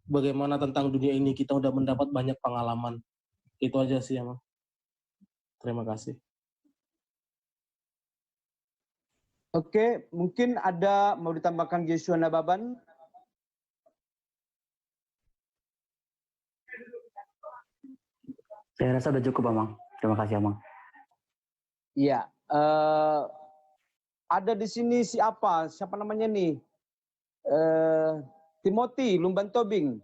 bagaimana tentang dunia ini, kita udah mendapat banyak pengalaman. Itu aja sih, Amang. Terima kasih. Oke, mungkin ada mau ditambahkan Joshua Nababan? Saya rasa udah cukup, Amang. Terima kasih, Amang. Iya. Ada di sini siapa namanya nih? Timothy Lumban Tobing.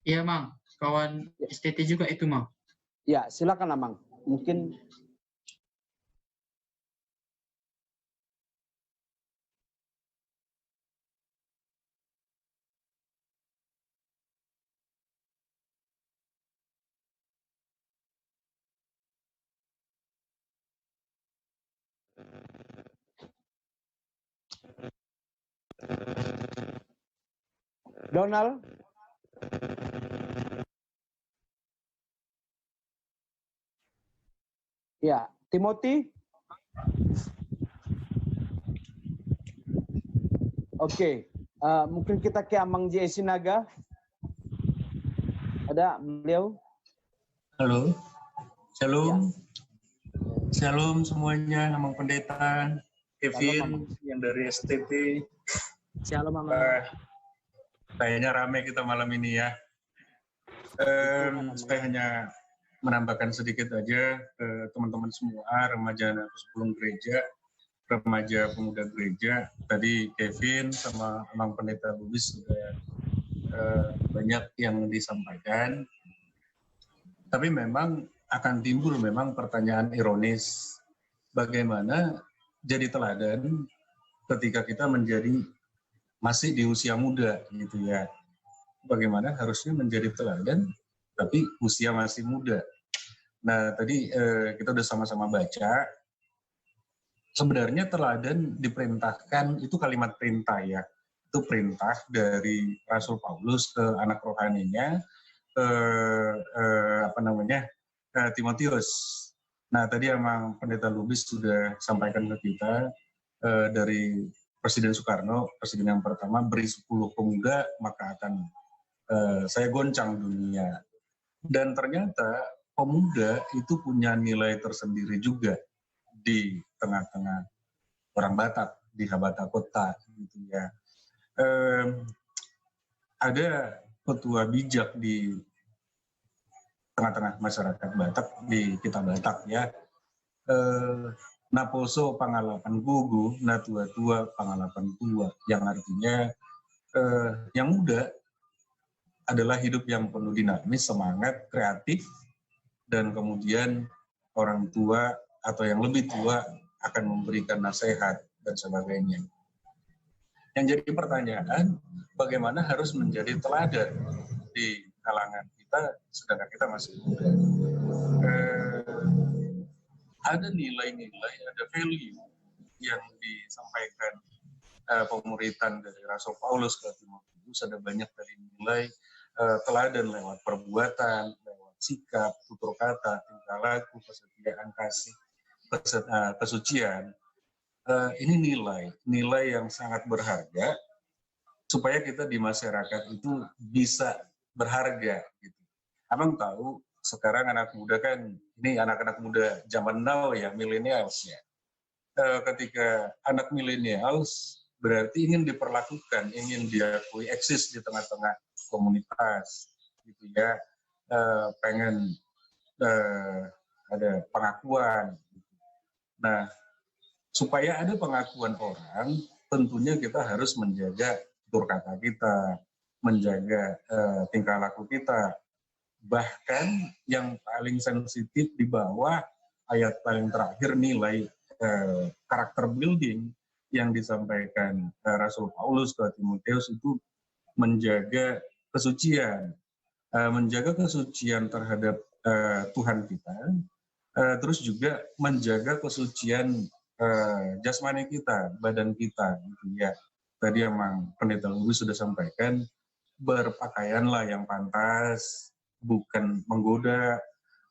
Iya, Mang. Kawan STT juga itu, Mang. Ya, silakan, Amang. Mungkin Donald. Ya, Timothy. Oke, mungkin kita ke Amang J. Sinaga. Ada beliau? Halo, shalom. Ya. Shalom semuanya, Amang Pendeta, Kevin yang dari STT. Shalom, Amang. Kayaknya rame kita malam ini ya. Saya hanya menambahkan sedikit aja ke teman-teman semua, remaja sebelum gereja, remaja pemuda gereja. Tadi Kevin sama Amang Pendeta Lubis sudah banyak yang disampaikan. Tapi memang akan timbul memang pertanyaan ironis, bagaimana jadi teladan ketika kita menjadi masih di usia muda gitu ya. Bagaimana harusnya menjadi teladan tapi usia masih muda. Nah, tadi kita udah sama-sama baca. Sebenarnya teladan diperintahkan, itu kalimat perintah ya. Itu perintah dari Rasul Paulus ke anak rohaninya, Timotius. Nah, tadi emang Pendeta Lubis sudah sampaikan ke kita dari Presiden Soekarno, presiden yang pertama, beri 10 pemuda, maka akan saya goncang dunia. Dan ternyata pemuda itu punya nilai tersendiri juga di tengah-tengah orang Batak, di Habata Kota gitu ya. Ada petua bijak di tengah-tengah masyarakat Batak, di kita Batak ya. Naposo pangalapan gugu, na tua-tua pangalapan tua, yang artinya yang muda adalah hidup yang penuh dinamis, semangat, kreatif, dan kemudian orang tua atau yang lebih tua akan memberikan nasihat dan sebagainya. Yang jadi pertanyaan, bagaimana harus menjadi teladan di kalangan kita, sedangkan kita masih muda. Ada nilai-nilai, ada value yang disampaikan pemuritan dari Rasul Paulus ke Timotius, ada banyak dari nilai teladan lewat perbuatan, lewat sikap, tutur kata, tingkah laku, kesetiaan, kasih, kesucian. Ini nilai yang sangat berharga supaya kita di masyarakat itu bisa berharga gitu. Abang tahu sekarang anak muda kan, ini anak-anak muda zaman now ya, millennials ya. Ketika anak millennials berarti ingin diperlakukan, ingin diakui, eksis di tengah-tengah komunitas gitu ya, pengen ada pengakuan. Nah, supaya ada pengakuan orang, tentunya kita harus menjaga tutur kata kita, menjaga tingkah laku kita. Bahkan yang paling sensitif di bawah ayat paling terakhir, nilai karakter building yang disampaikan Rasul Paulus ke Timotius itu menjaga kesucian, terhadap Tuhan kita, terus juga menjaga kesucian jasmani kita, badan kita, gitu ya. Tadi emang Pendeta Lubis sudah sampaikan, berpakaianlah yang pantas, bukan menggoda,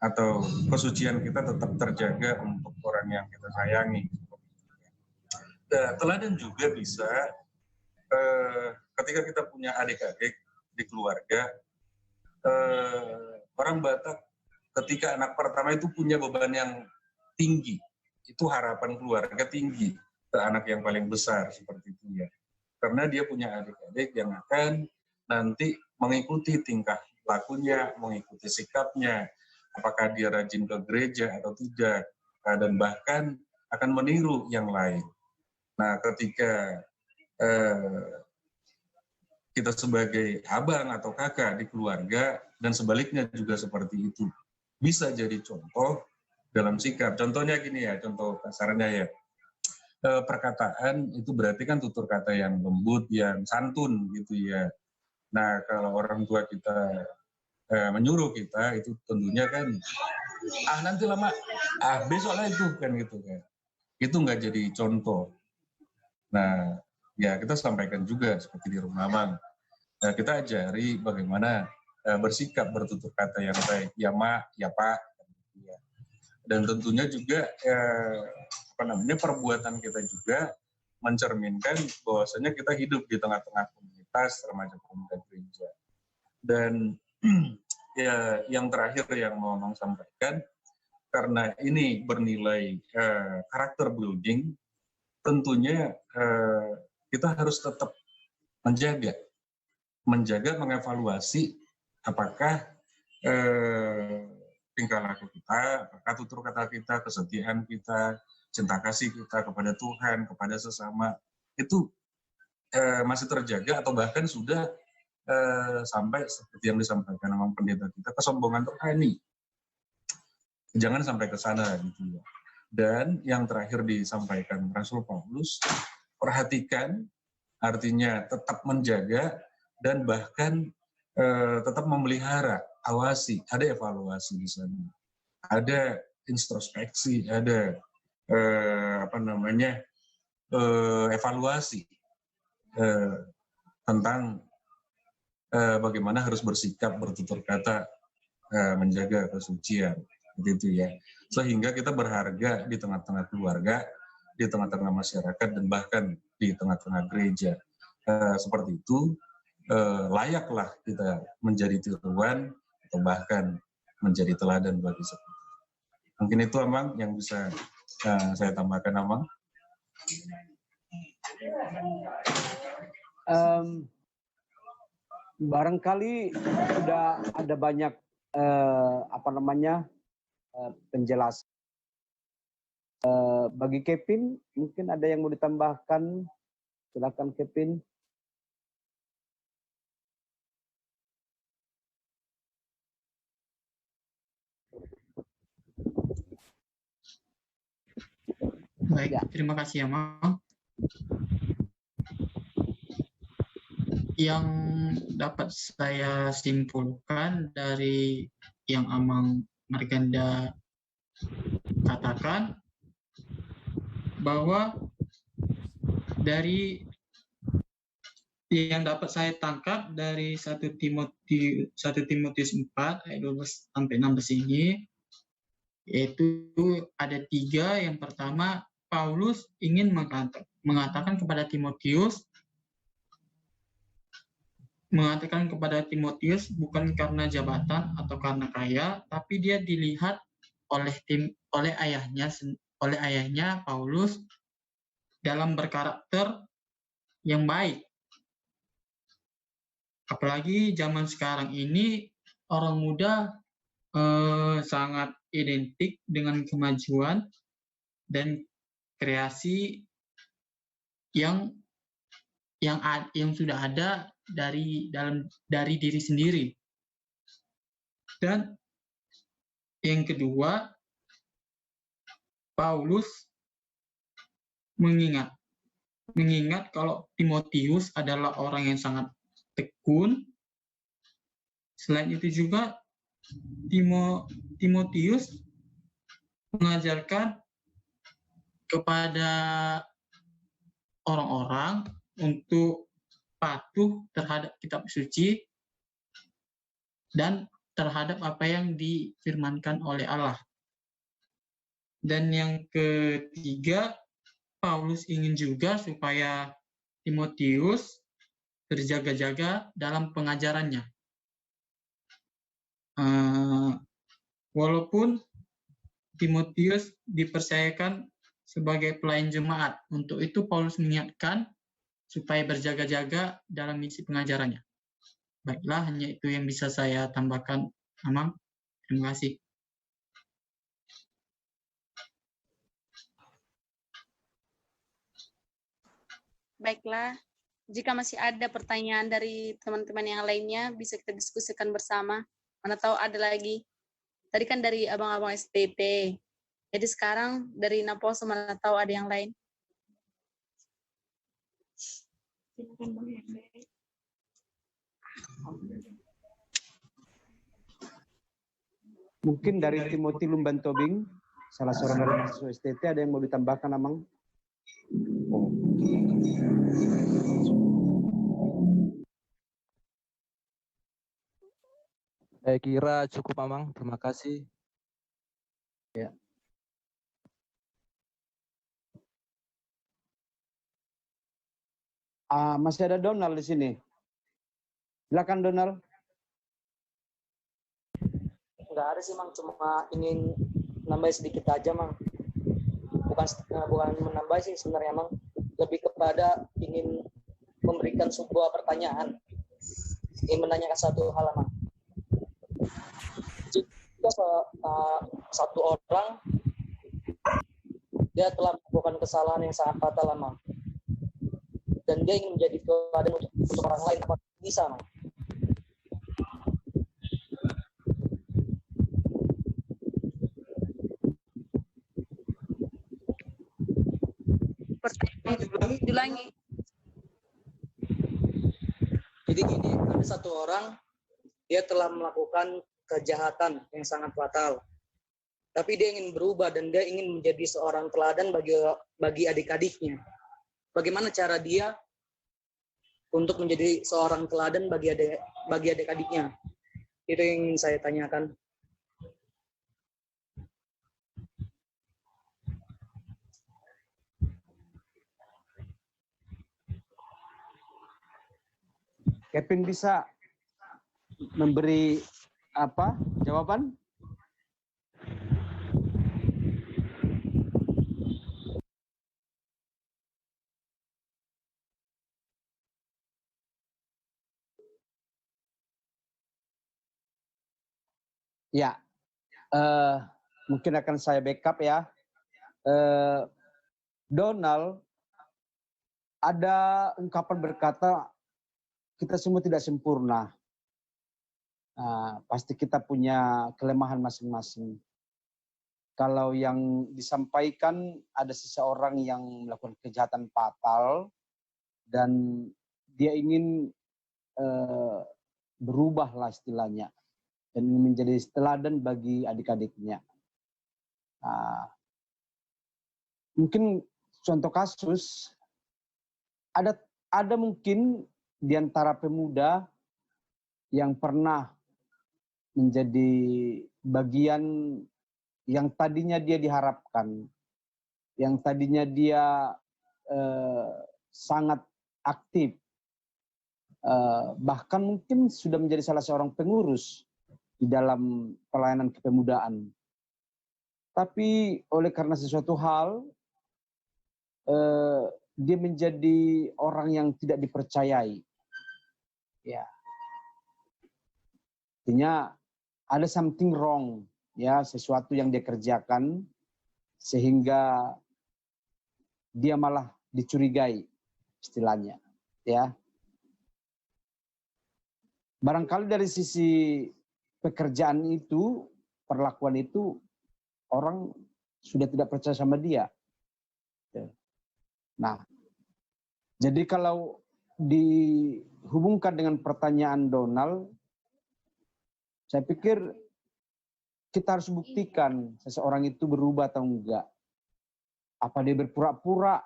atau kesucian kita tetap terjaga untuk orang yang kita sayangi. Teladan juga bisa ketika kita punya adik-adik di keluarga, orang Batak ketika anak pertama itu punya beban yang tinggi, itu harapan keluarga tinggi ke anak yang paling besar seperti itu ya, karena dia punya adik-adik yang akan nanti mengikuti tingkah lakunya, mengikuti sikapnya, apakah dia rajin ke gereja atau tidak, dan bahkan akan meniru yang lain. Nah, ketika kita sebagai abang atau kakak di keluarga, dan sebaliknya juga seperti itu, bisa jadi contoh dalam sikap. Contohnya gini ya, contoh kasarnya ya, perkataan itu berarti kan tutur kata yang lembut, yang santun gitu ya. Nah, kalau orang tua kita menyuruh kita, itu tentunya kan, nanti lama, besok lah itu kan gitu kan. Itu nggak jadi contoh. Nah, ya kita sampaikan juga seperti di rumah Bang. Nah, kita ajari bagaimana bersikap, bertutur kata yang baik, ya Mak, ya Pak. Ya. Dan tentunya juga perbuatan kita juga mencerminkan bahwasanya kita hidup di tengah-tengah komunitas remaja pemuda gereja. Dan ya yang terakhir yang mau sampaikan, karena ini bernilai karakter building, tentunya kita harus tetap menjaga, mengevaluasi apakah tingkah laku kita, apakah tutur kata kita, kesetiaan kita, cinta kasih kita kepada Tuhan, kepada sesama, itu masih terjaga atau bahkan sudah sampai seperti yang disampaikan sama pendeta kita, kesombongan rohani. Jangan sampai ke sana gitu ya. Dan yang terakhir disampaikan Rasul Paulus, perhatikan artinya tetap menjaga dan bahkan tetap memelihara, awasi, ada evaluasi di sana, ada introspeksi, ada evaluasi tentang bagaimana harus bersikap, bertutur kata, menjaga kesucian, gitu ya. Sehingga kita berharga di tengah-tengah keluarga, di tengah-tengah masyarakat, dan bahkan di tengah-tengah gereja. Seperti itu, layaklah kita menjadi tiruan atau bahkan menjadi teladan bagi sekitar. Mungkin itu Amang yang bisa saya tambahkan, Amang. Barangkali sudah ada banyak penjelasan. Bagi Kevin, mungkin ada yang mau ditambahkan? Silakan Kevin. Baik, terima kasih Amang. Yang dapat saya simpulkan dari yang Amang Marganda katakan, bahwa dari yang dapat saya tangkap dari 1 Timotius 4 ayat 12 sampai 16 ini, yaitu ada 3. Yang pertama, Paulus ingin mengatakan kepada Timotius bukan karena jabatan atau karena kaya, tapi dia dilihat oleh ayahnya Paulus dalam berkarakter yang baik. Apalagi zaman sekarang ini orang muda sangat identik dengan kemajuan dan kreasi yang sudah ada dari diri sendiri. Dan yang kedua, Paulus mengingat kalau Timotius adalah orang yang sangat tekun. Selain itu juga Timotius mengajarkan kepada orang-orang untuk patuh terhadap kitab suci dan terhadap apa yang difirmankan oleh Allah. Dan yang ketiga, Paulus ingin juga supaya Timotius berjaga-jaga dalam pengajarannya. Walaupun Timotius dipercayakan sebagai pelayan jemaat, untuk itu Paulus mengingatkan supaya berjaga-jaga dalam misi pengajarannya. Baiklah, hanya itu yang bisa saya tambahkan, Amang. Terima kasih. Baiklah, jika masih ada pertanyaan dari teman-teman yang lainnya, bisa kita diskusikan bersama. Mana tahu ada lagi. Tadi kan dari abang-abang STT. Jadi sekarang dari Naposo, mana tahu ada yang lain. Mungkin dari Timothy Lumbantobing, salah seorang dari mahasiswa STT, ada yang mau ditambahkan, Amang? Saya kira cukup, Amang. Terima kasih. Ya. Masih ada Donald di sini. Silakan Donald. Nggak ada sih, Mang. Cuma ingin nambah sedikit aja, Mang. Bukan menambah sih sebenarnya, Mang. Lebih kepada ingin memberikan sebuah pertanyaan. Ingin menanyakan satu hal, Mang. Jika satu orang dia telah melakukan kesalahan yang sangat fatal, Mang, dan dia ingin menjadi teladan untuk orang lain, apa bisa, Mang? Pertanyaan diulangi. Jadi gini, ada satu orang, dia telah melakukan kejahatan yang sangat fatal. Tapi dia ingin berubah dan dia ingin menjadi seorang teladan bagi adik-adiknya. Bagaimana cara dia untuk menjadi seorang teladan bagi adik-adiknya? Itu yang ingin saya tanyakan. Kevin bisa memberi jawaban? Ya, mungkin akan saya backup ya. Donald, ada ungkapan berkata, kita semua tidak sempurna. Pasti kita punya kelemahan masing-masing. Kalau yang disampaikan ada seseorang yang melakukan kejahatan fatal dan dia ingin berubah lah istilahnya dan ingin menjadi teladan bagi adik-adiknya. Mungkin contoh kasus ada mungkin di antara pemuda yang pernah menjadi bagian yang tadinya dia diharapkan, yang tadinya dia sangat aktif, bahkan mungkin sudah menjadi salah seorang pengurus di dalam pelayanan kepemudaan. Tapi oleh karena sesuatu hal, dia menjadi orang yang tidak dipercayai. Ya, artinya ada something wrong, ya, sesuatu yang dia kerjakan sehingga dia malah dicurigai, istilahnya, ya. Barangkali dari sisi pekerjaan itu, perlakuan itu, orang sudah tidak percaya sama dia. Nah, jadi kalau dihubungkan dengan pertanyaan Donald, saya pikir kita harus buktikan seseorang itu berubah atau enggak. Apa dia berpura-pura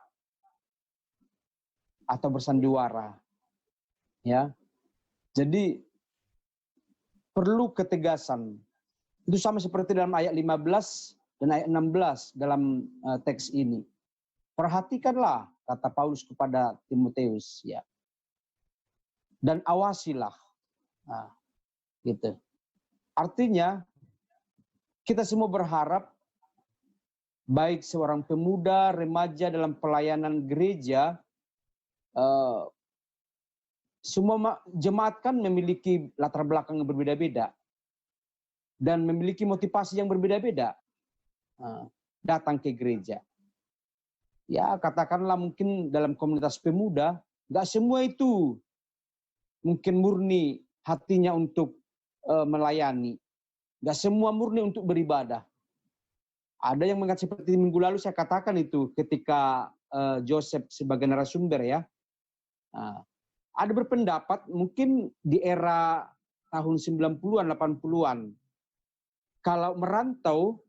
atau bersandiwara. Ya. Jadi perlu ketegasan. Itu sama seperti dalam ayat 15 dan ayat 16 dalam teks ini. Perhatikanlah, kata Paulus kepada Timoteus, ya. Dan awasilah. Nah, gitu. Artinya kita semua berharap baik seorang pemuda, remaja dalam pelayanan gereja, semua jemaat kan memiliki latar belakang yang berbeda-beda dan memiliki motivasi yang berbeda-beda datang ke gereja. Ya, katakanlah mungkin dalam komunitas pemuda, nggak semua itu mungkin murni hatinya untuk melayani. Nggak semua murni untuk beribadah. Ada yang mengatakan seperti minggu lalu saya katakan itu ketika Joseph sebagai narasumber, ya. Ada berpendapat mungkin di era tahun 90-an, 80-an, kalau merantau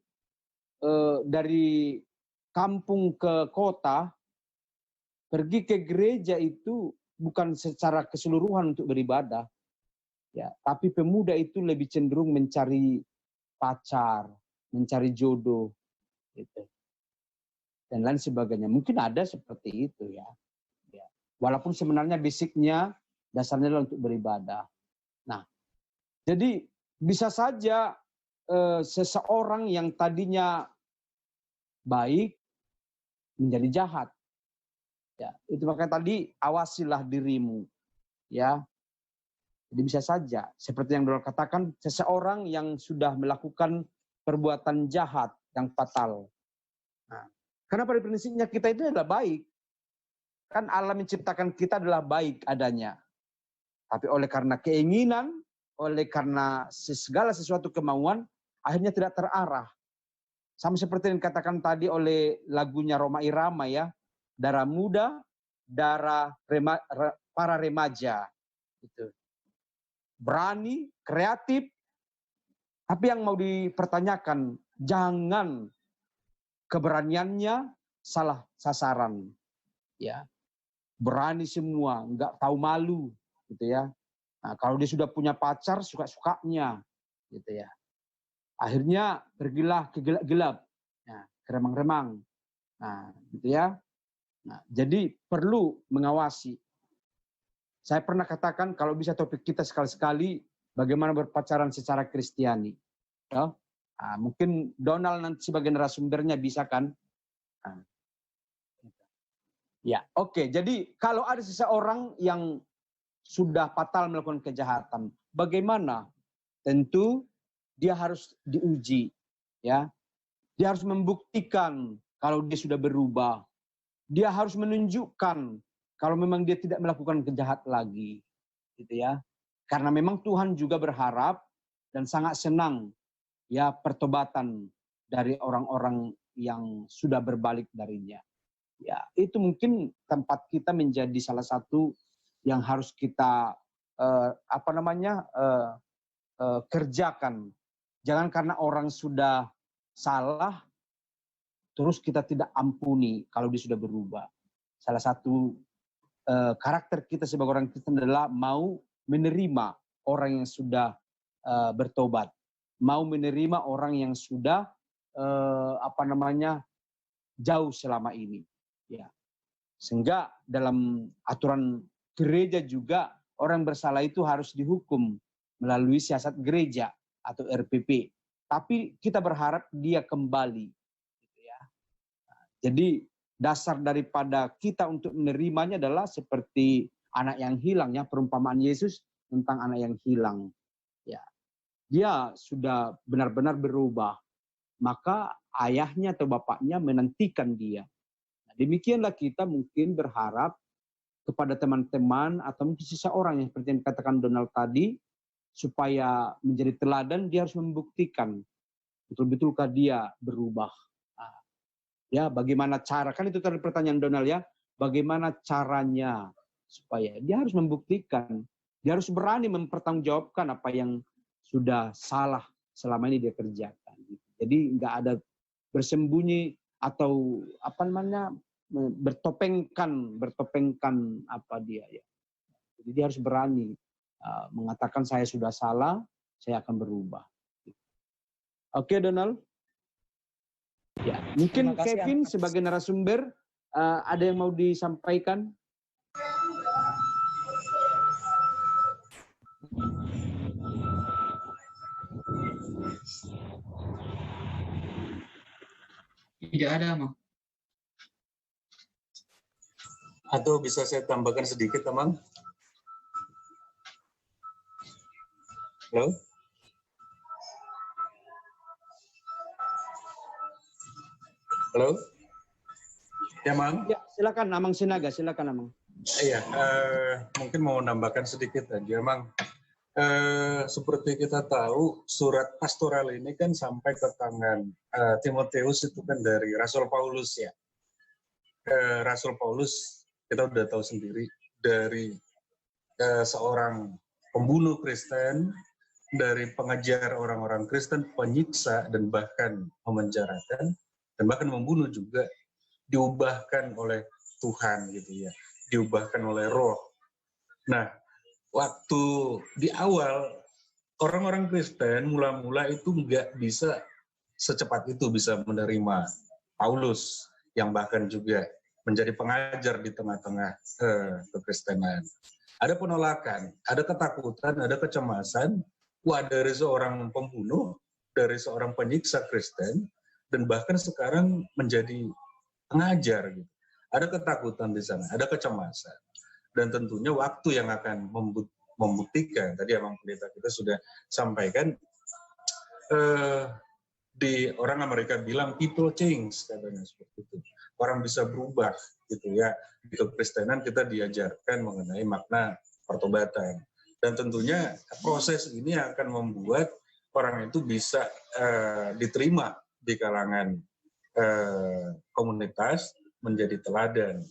dari kampung ke kota, pergi ke gereja itu bukan secara keseluruhan untuk beribadah, ya, tapi pemuda itu lebih cenderung mencari pacar, mencari jodoh, gitu, dan lain sebagainya. Mungkin ada seperti itu, ya. Walaupun sebenarnya basicnya, dasarnya adalah untuk beribadah. Nah, jadi bisa saja seseorang yang tadinya baik menjadi jahat. Ya, itu makanya tadi awasilah dirimu, ya. Jadi bisa saja seperti yang Donald katakan, seseorang yang sudah melakukan perbuatan jahat yang fatal. Nah, karena pada prinsipnya kita itu adalah baik. Kan Allah menciptakan kita adalah baik adanya. Tapi oleh karena keinginan, oleh karena segala sesuatu kemauan, akhirnya tidak terarah. Sama seperti yang dikatakan tadi oleh lagunya Roma Irama, ya. Darah muda, darah para remaja. Gitu. Berani, kreatif, tapi yang mau dipertanyakan, jangan keberaniannya salah sasaran. Ya, berani semua, nggak tahu malu, gitu ya. Nah, kalau dia sudah punya pacar, suka-sukanya, gitu ya. Akhirnya pergilah ke gelap-gelap, ya, ke remang-remang. Nah, gitu ya. Nah, jadi perlu mengawasi. Saya pernah katakan kalau bisa topik kita sekali-sekali bagaimana berpacaran secara Kristiani. Ya. Nah, mungkin Donald nanti sebagai narasumbernya bisa kan? Nah. Ya, oke. Jadi kalau ada seseorang yang sudah fatal melakukan kejahatan, bagaimana? Tentu dia harus diuji, ya. Dia harus membuktikan kalau dia sudah berubah. Dia harus menunjukkan kalau memang dia tidak melakukan kejahat lagi, gitu ya. Karena memang Tuhan juga berharap dan sangat senang ya pertobatan dari orang-orang yang sudah berbalik darinya. Ya, itu mungkin tempat kita menjadi salah satu yang harus kita kerjakan. Jangan karena orang sudah salah terus kita tidak ampuni kalau dia sudah berubah. Salah satu karakter kita sebagai orang Kristen adalah mau menerima orang yang sudah bertobat, mau menerima orang yang sudah jauh selama ini. Ya, sehingga dalam aturan gereja juga orang bersalah itu harus dihukum melalui siasat gereja atau RPP. Tapi kita berharap dia kembali. Gitu ya. Jadi dasar daripada kita untuk menerimanya adalah seperti anak yang hilang, ya, perumpamaan Yesus tentang anak yang hilang. Ya, dia sudah benar-benar berubah, maka ayahnya atau bapaknya menantikan dia. Nah, demikianlah kita mungkin berharap kepada teman-teman atau mungkin seseorang yang seperti yang dikatakan Donald tadi, supaya menjadi teladan dia harus membuktikan betul-betulkah dia berubah. Ya, bagaimana cara, kan itu tadi pertanyaan Donald ya, bagaimana caranya supaya dia harus membuktikan, dia harus berani mempertanggungjawabkan apa yang sudah salah selama ini dia kerjakan. Jadi nggak ada bersembunyi atau bertopengkan apa dia ya. Jadi dia harus berani mengatakan saya sudah salah, saya akan berubah. Oke, Donald. Ya, mungkin Kevin sebagai narasumber ada yang mau disampaikan? Tidak ada, Mang. Atau bisa saya tambahkan sedikit, Amang? Halo? Halo? Ya, Mang? Ya, silakan Amang Sinaga, silakan Amang. Iya, mungkin mau nambahkan sedikit aja, Mang. Seperti kita tahu, surat pastoral ini kan sampai ke tangan Timotius itu kan dari Rasul Paulus ya. Rasul Paulus kita udah tahu sendiri dari seorang pembunuh Kristen, dari pengejar orang-orang Kristen, penyiksa dan bahkan memenjarakan dan bahkan membunuh juga, diubahkan oleh Tuhan gitu ya, diubahkan oleh Roh. Nah, waktu di awal orang-orang Kristen mula-mula itu nggak bisa secepat itu bisa menerima Paulus yang bahkan juga menjadi pengajar di tengah-tengah kekristenan. Ada penolakan, ada ketakutan, ada kecemasan. Wah, dari seorang pembunuh, dari seorang penyiksa Kristen, dan bahkan sekarang menjadi pengajar. Gitu. Ada ketakutan di sana, ada kecemasan. Dan tentunya waktu yang akan membuktikan, tadi Abang Pendeta kita sudah sampaikan, di orang Amerika bilang people change, katanya seperti itu. Orang bisa berubah, gitu ya. Di kekristenan kita diajarkan mengenai makna pertobatan. Dan tentunya proses ini akan membuat orang itu bisa diterima di kalangan komunitas, menjadi teladan.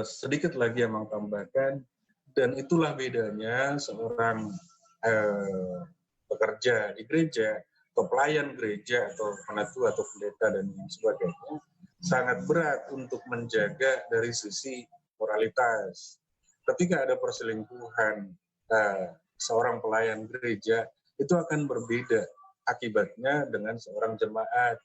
Sedikit lagi yang mau tambahkan, Dan itulah bedanya seorang pekerja di gereja, atau pelayan gereja, atau penatua, atau pendeta, dan sebagainya, sangat berat untuk menjaga dari sisi moralitas. Ketika ada perselingkuhan seorang pelayan gereja, itu akan berbeda akibatnya dengan seorang jemaat.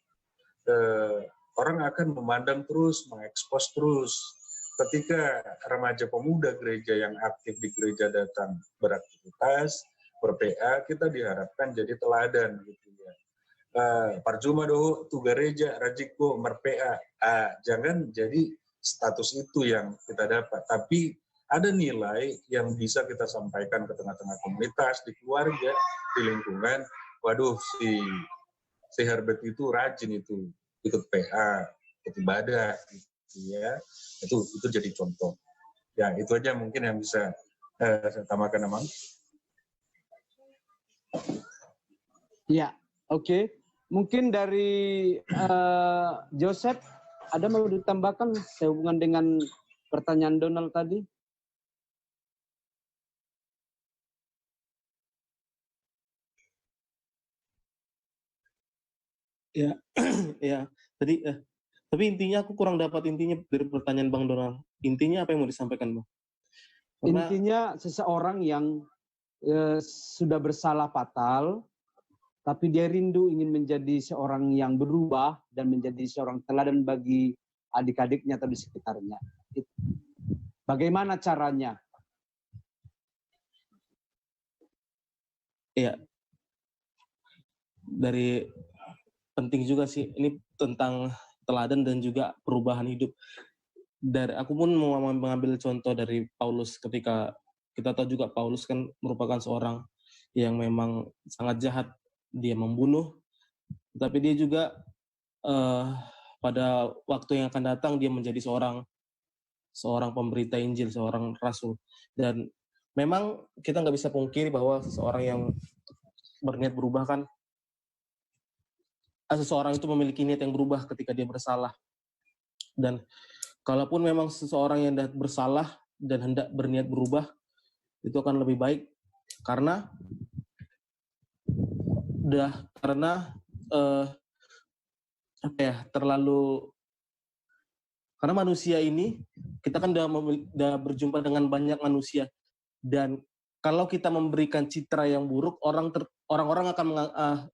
Orang akan memandang terus, mengekspos terus. Ketika remaja pemuda gereja yang aktif di gereja datang beraktivitas, ber-PA, kita diharapkan jadi teladan gitu ya. Parjuma doho tu gereja rajiko mer-PA. Jangan jadi status itu yang kita dapat, tapi ada nilai yang bisa kita sampaikan ke tengah-tengah komunitas, di keluarga, di lingkungan. Waduh, si Herbert itu rajin itu ikut PA, ikut ibadah, gitu ya. Itu jadi contoh. Ya, itu aja mungkin yang bisa saya tambahkan, Amang. Ya, oke. Mungkin dari Joseph, ada mau ditambahkan sehubungan dengan pertanyaan Donald tadi? Ya, ya. Tapi intinya aku kurang dapat intinya dari pertanyaan Bang Donald. Intinya apa yang mau disampaikan, Bang? Intinya seseorang yang sudah bersalah fatal, tapi dia rindu ingin menjadi seorang yang berubah dan menjadi seorang teladan bagi adik-adiknya atau di sekitarnya. Bagaimana caranya? Ya, dari penting juga sih ini tentang teladan dan juga perubahan hidup. Dari aku pun mau mengambil contoh dari Paulus, ketika kita tahu juga Paulus kan merupakan seorang yang memang sangat jahat, dia membunuh, tapi dia juga pada waktu yang akan datang dia menjadi seorang pemberita Injil, seorang rasul. Dan memang kita nggak bisa pungkiri bahwa seseorang yang berniat berubah kan, seseorang itu memiliki niat yang berubah ketika dia bersalah. Dan kalaupun memang seseorang yang bersalah dan hendak berniat berubah, itu akan lebih baik karena karena manusia ini, kita kan udah berjumpa dengan banyak manusia, dan kalau kita memberikan citra yang buruk, orang-orang akan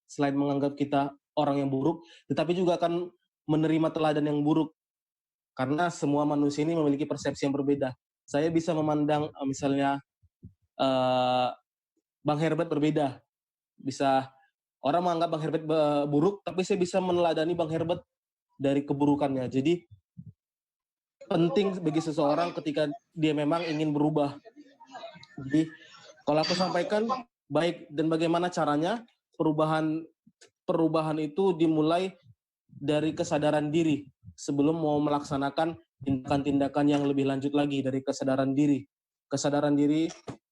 selain menganggap kita orang yang buruk, tetapi juga akan menerima teladan yang buruk. Karena semua manusia ini memiliki persepsi yang berbeda. Saya bisa memandang misalnya Bang Herbert berbeda. Bisa orang menganggap Bang Herbert buruk, tapi saya bisa meneladani Bang Herbert dari keburukannya. Jadi penting bagi seseorang ketika dia memang ingin berubah. Jadi kalau aku sampaikan baik dan bagaimana caranya, perubahan itu dimulai dari kesadaran diri sebelum mau melaksanakan tindakan-tindakan yang lebih lanjut lagi. Dari kesadaran diri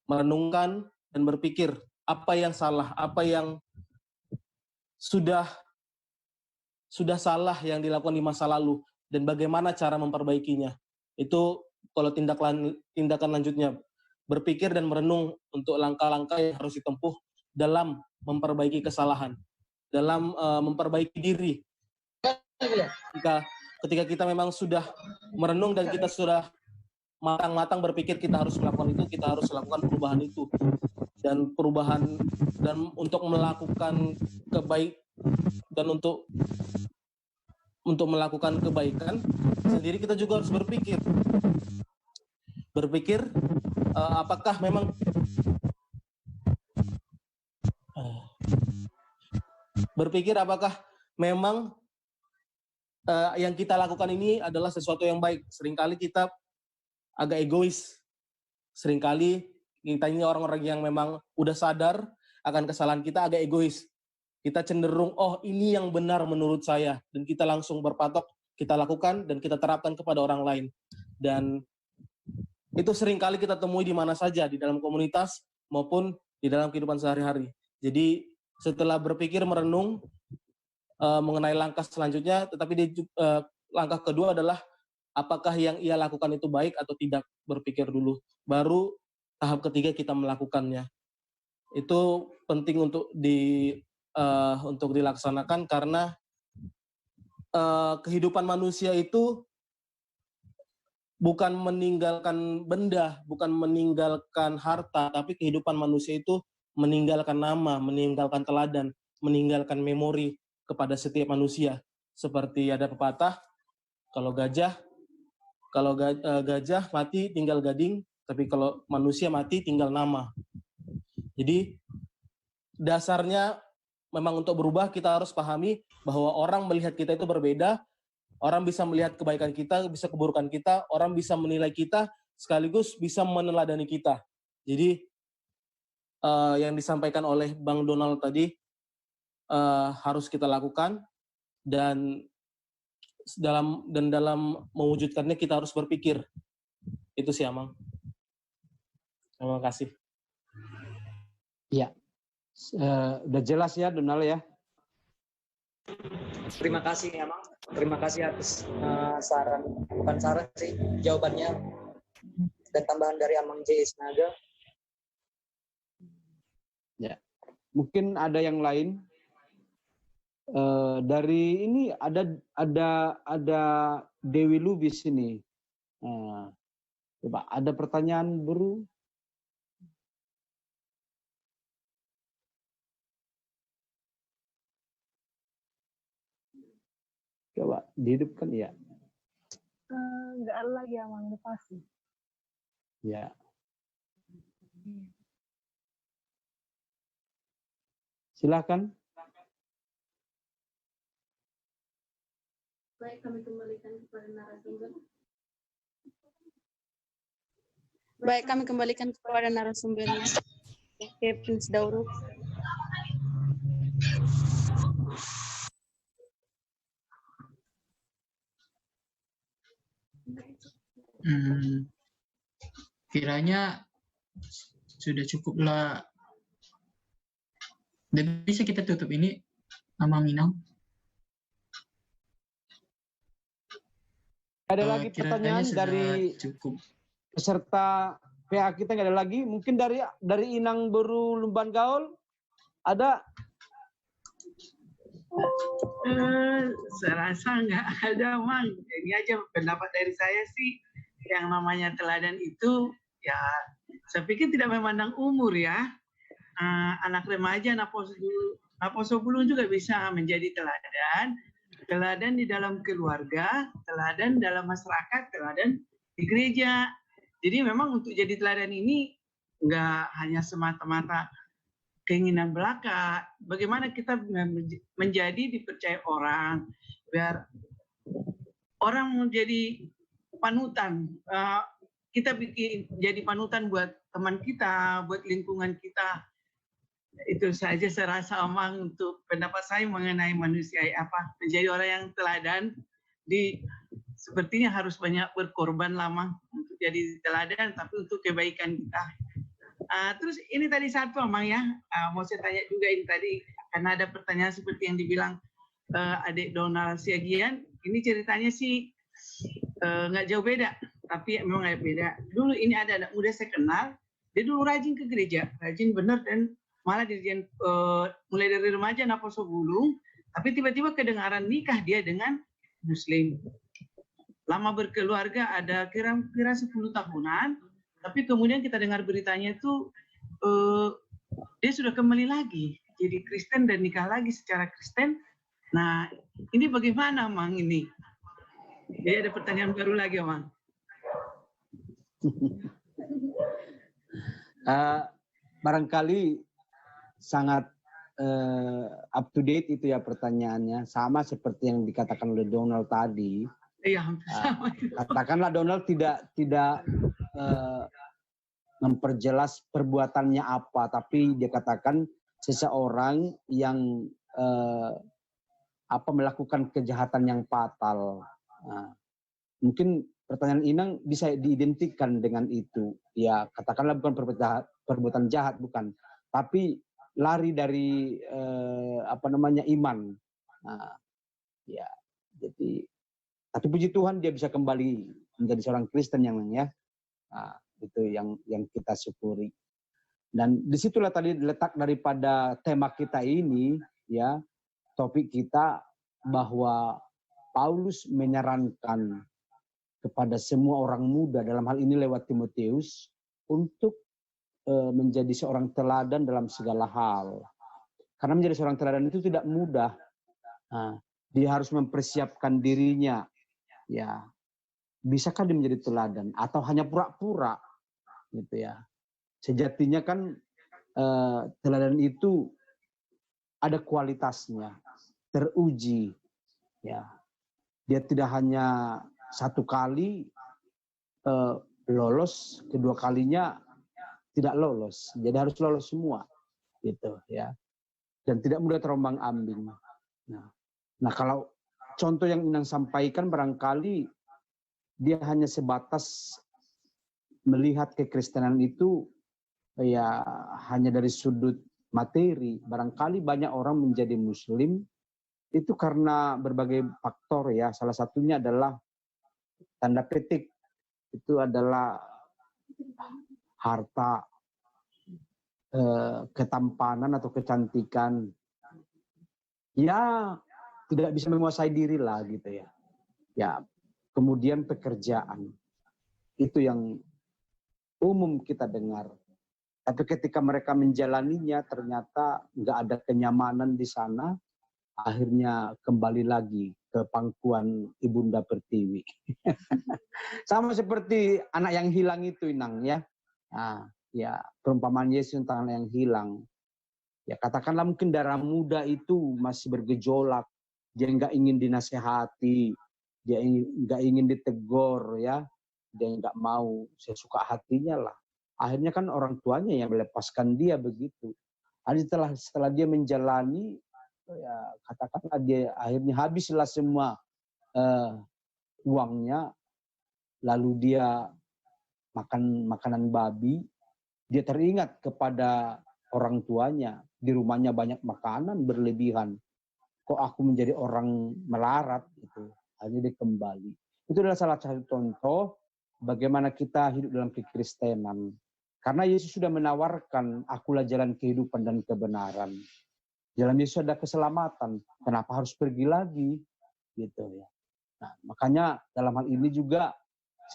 merenungkan dan berpikir apa yang salah, apa yang sudah salah yang dilakukan di masa lalu dan bagaimana cara memperbaikinya. Itu kalau tindakan lanjutnya, berpikir dan merenung untuk langkah-langkah yang harus ditempuh dalam memperbaiki kesalahan, dalam memperbaiki diri. Ketika kita memang sudah merenung dan kita sudah matang-matang berpikir kita harus melakukan itu, kita harus lakukan perubahan itu. Dan perubahan dan untuk melakukan dan untuk melakukan kebaikan sendiri, kita juga harus berpikir apakah memang yang kita lakukan ini adalah sesuatu yang baik. Seringkali kita agak egois. Seringkali kita ini orang-orang yang memang udah sadar akan kesalahan kita, agak egois. Kita cenderung, oh ini yang benar menurut saya. Dan kita langsung berpatok, kita lakukan dan kita terapkan kepada orang lain. Dan itu seringkali kita temui di mana saja, di dalam komunitas maupun di dalam kehidupan sehari-hari. Jadi setelah berpikir, merenung mengenai langkah selanjutnya, tetapi langkah kedua adalah apakah yang ia lakukan itu baik atau tidak, berpikir dulu. Baru tahap ketiga kita melakukannya. Itu penting untuk dilaksanakan karena kehidupan manusia itu bukan meninggalkan benda, bukan meninggalkan harta, tapi kehidupan manusia itu meninggalkan nama, meninggalkan teladan, meninggalkan memori kepada setiap manusia. Seperti ada pepatah, kalau gajah mati tinggal gading, tapi kalau manusia mati tinggal nama. Jadi dasarnya memang untuk berubah kita harus pahami bahwa orang melihat kita itu berbeda. Orang bisa melihat kebaikan kita, bisa keburukan kita, orang bisa menilai kita, sekaligus bisa meneladani kita. Jadi yang disampaikan oleh Bang Donald tadi harus kita lakukan, dan dalam mewujudkannya kita harus berpikir. Itu sih, Amang. Terima kasih. Ya, udah jelas ya Donald ya. Terima kasih ya, Mang. Terima kasih atas bukan saran sih, jawabannya dan tambahan dari Amang J. Isnaga. Ya, mungkin ada yang lain. Dari ini ada Dewi Lubis ini. Coba ada pertanyaan baru? Coba dihidupkan ya. Enggak ada lagi Amang, udah pasti. Ya. Silakan. Baik, kami kembalikan kepada narasumber. Baik, kami kembalikan kepada narasumbernya. Kevin Dauru. Kiranya sudah cukuplah. Dan bisa kita tutup ini, Amang Minang. Ada lagi pertanyaan dari peserta PA kita, nggak ada lagi? Mungkin dari Inang Beru Lumban Gaul ada? Saya rasa nggak ada, Mang. Ini aja pendapat dari saya sih, yang namanya teladan itu ya saya pikir tidak memandang umur ya. Anak remaja, naposobulung juga bisa menjadi teladan. Teladan di dalam keluarga, teladan dalam masyarakat, teladan di gereja. Jadi memang untuk jadi teladan ini nggak hanya semata-mata keinginan belaka. Bagaimana kita menjadi dipercaya orang, biar orang menjadi panutan. Kita bikin jadi panutan buat teman kita, buat lingkungan kita. Itu saja saya rasa, Amang, untuk pendapat saya mengenai manusia menjadi orang yang teladan. Sepertinya harus banyak berkorban lama untuk jadi teladan, tapi untuk kebaikan kita. Terus ini tadi satu, Amang ya, mau saya tanya juga ini tadi, karena ada pertanyaan seperti yang dibilang adik Donald Siagian. Ini ceritanya sih nggak jauh beda, tapi memang nggak beda. Dulu ini ada anak muda saya kenal, dia dulu rajin ke gereja, rajin benar, dan malah dirjen mulai dari remaja naposobulung, tapi tiba-tiba kedengaran nikah dia dengan Muslim. Lama berkeluarga ada kira-kira 10 tahunan, tapi kemudian kita dengar beritanya itu dia sudah kembali lagi jadi Kristen dan nikah lagi secara Kristen. Nah, ini bagaimana, Mang, ini? Jadi ada pertanyaan baru lagi, Mang. Barangkali sangat up to date itu ya pertanyaannya, sama seperti yang dikatakan oleh Donald tadi. Iya, sama. Katakanlah Donald tidak memperjelas perbuatannya apa, tapi dia katakan seseorang yang melakukan kejahatan yang fatal. Mungkin pertanyaan Inang bisa diidentikan dengan itu. Ya, katakanlah bukan perbuatan jahat, bukan, tapi lari dari iman. Ya, jadi tapi puji Tuhan dia bisa kembali menjadi seorang Kristen yang Itu yang kita syukuri. Dan disitulah tadi letak daripada tema kita ini, ya, topik kita bahwa Paulus menyarankan kepada semua orang muda dalam hal ini lewat Timotius untuk menjadi seorang teladan dalam segala hal. Karena menjadi seorang teladan itu tidak mudah. Nah, dia harus mempersiapkan dirinya. Ya, bisakah dia menjadi teladan atau hanya pura-pura, gitu ya? Sejatinya kan teladan itu ada kualitasnya, teruji. Ya, dia tidak hanya satu kali lolos, kedua kalinya tidak lolos. Jadi harus lolos semua, gitu ya. Dan tidak mudah terombang-ambing. Nah, kalau contoh yang Inang sampaikan barangkali dia hanya sebatas melihat kekristenan itu ya hanya dari sudut materi. Barangkali banyak orang menjadi muslim itu karena berbagai faktor ya. Salah satunya adalah tanda petik itu adalah harta, ketampanan atau kecantikan. Ya, tidak bisa menguasai diri lah gitu ya. Ya, kemudian pekerjaan. Itu yang umum kita dengar. Tapi ketika mereka menjalaninya ternyata nggak ada kenyamanan di sana, akhirnya kembali lagi ke pangkuan Ibunda Pertiwi. Sama seperti anak yang hilang itu, Inang ya. Nah, ya perumpamaan Yesus tentang anak yang hilang. Ya katakanlah mungkin darah muda itu masih bergejolak, dia nggak ingin dinasehati, dia nggak ingin ditegur ya, dia nggak mau sesuka hatinya lah. Akhirnya kan orang tuanya yang melepaskan dia begitu. Setelah dia menjalani, ya katakanlah dia akhirnya habislah semua uangnya, lalu dia makan makanan babi, dia teringat kepada orang tuanya, di rumahnya banyak makanan berlebihan. Kok aku menjadi orang melarat gitu. Akhirnya dia kembali. Itu adalah salah satu contoh bagaimana kita hidup dalam kekristenan. Karena Yesus sudah menawarkan, akulah jalan kehidupan dan kebenaran. Dalam Yesus ada keselamatan. Kenapa harus pergi lagi? Gitu ya. Nah, makanya dalam hal ini juga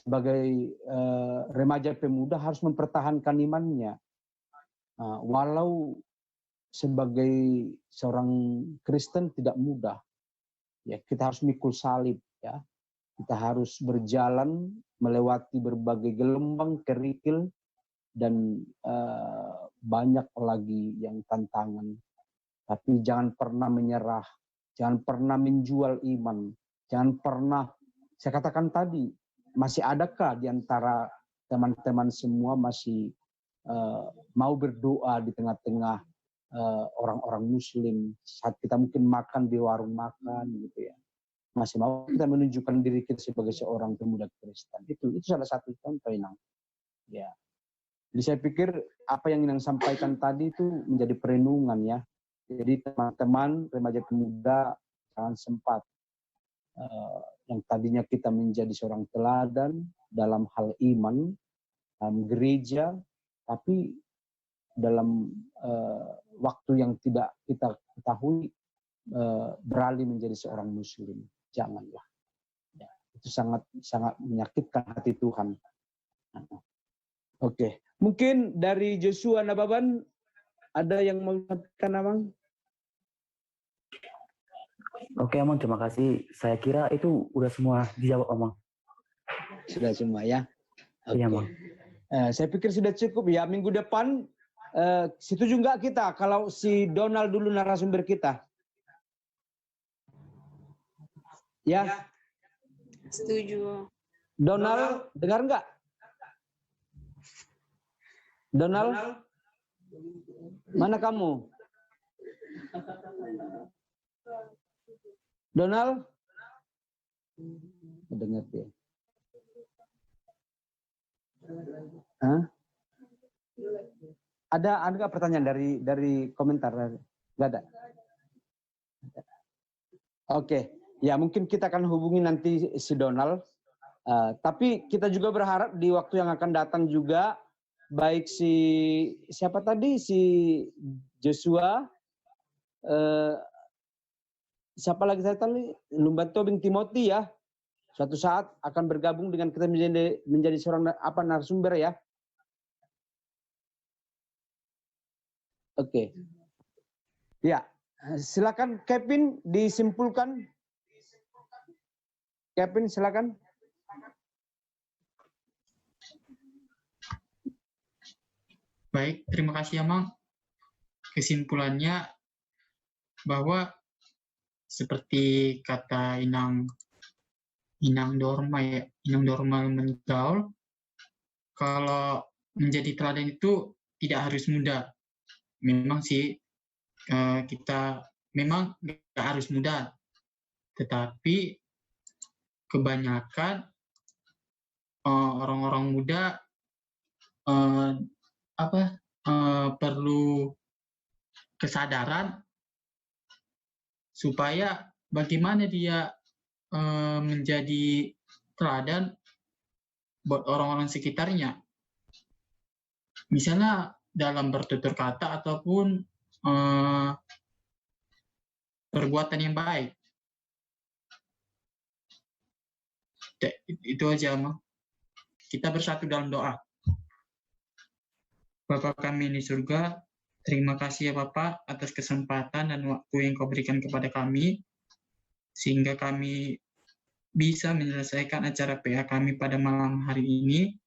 sebagai remaja pemuda harus mempertahankan imannya. Walau sebagai seorang Kristen tidak mudah, ya kita harus mikul salib, ya kita harus berjalan melewati berbagai gelombang kerikil dan banyak lagi yang tantangan. Tapi jangan pernah menyerah, jangan pernah menjual iman, jangan pernah. Saya katakan tadi, masih adakah di antara teman-teman semua masih mau berdoa di tengah-tengah orang-orang muslim saat kita mungkin makan di warung makan gitu ya, masih mau kita menunjukkan diri kita sebagai seorang pemuda Kristen. Itu salah satu contoh, Inang. Ya, jadi saya pikir apa yang Inang sampaikan tadi itu menjadi perenungan ya. Jadi teman-teman remaja pemuda jangan sempat yang tadinya kita menjadi seorang teladan dalam hal iman, dalam gereja, tapi dalam waktu yang tidak kita ketahui beralih menjadi seorang muslim. Janganlah. Ya, itu sangat menyakitkan hati Tuhan. Oke, mungkin dari Joshua Nababan ada yang mau mengatakan, Amang? Oke, Amang, terima kasih. Saya kira itu udah semua dijawab, Amang. Sudah semua ya? Okay. Iya, Amang. Saya pikir sudah cukup ya. Minggu depan setuju nggak kita kalau si Donald dulu narasumber kita? Ya? Setuju. Donald, dengar nggak? Donald? Mana kamu? Donald? Dengar dia. Hah? Ada nggak pertanyaan dari komentar? Nggak ada. Oke, ya mungkin kita akan hubungi nanti si Donald Tapi kita juga berharap di waktu yang akan datang juga, baik siapa tadi, si Joshua, siapa lagi saya tahu, Lumbanto bin Timothy ya, suatu saat akan bergabung dengan kita menjadi seorang narasumber ya. Oke. Ya, silakan Kevin disimpulkan. Kevin silakan. Baik, terima kasih ya, Mang. Kesimpulannya bahwa seperti kata Inang Dorma ya, Inang Dorma Mengaul, kalau menjadi teladan itu tidak harus mudah. Memang sih kita memang nggak harus mudah, tetapi kebanyakan orang-orang muda perlu kesadaran supaya bagaimana dia menjadi teladan buat orang-orang sekitarnya. Misalnya dalam bertutur kata ataupun perbuatan yang baik. Itu aja, Ma. Kita bersatu dalam doa. Bapa kami di surga, terima kasih ya Bapak atas kesempatan dan waktu yang Kau berikan kepada kami, sehingga kami bisa menyelesaikan acara PA kami pada malam hari ini.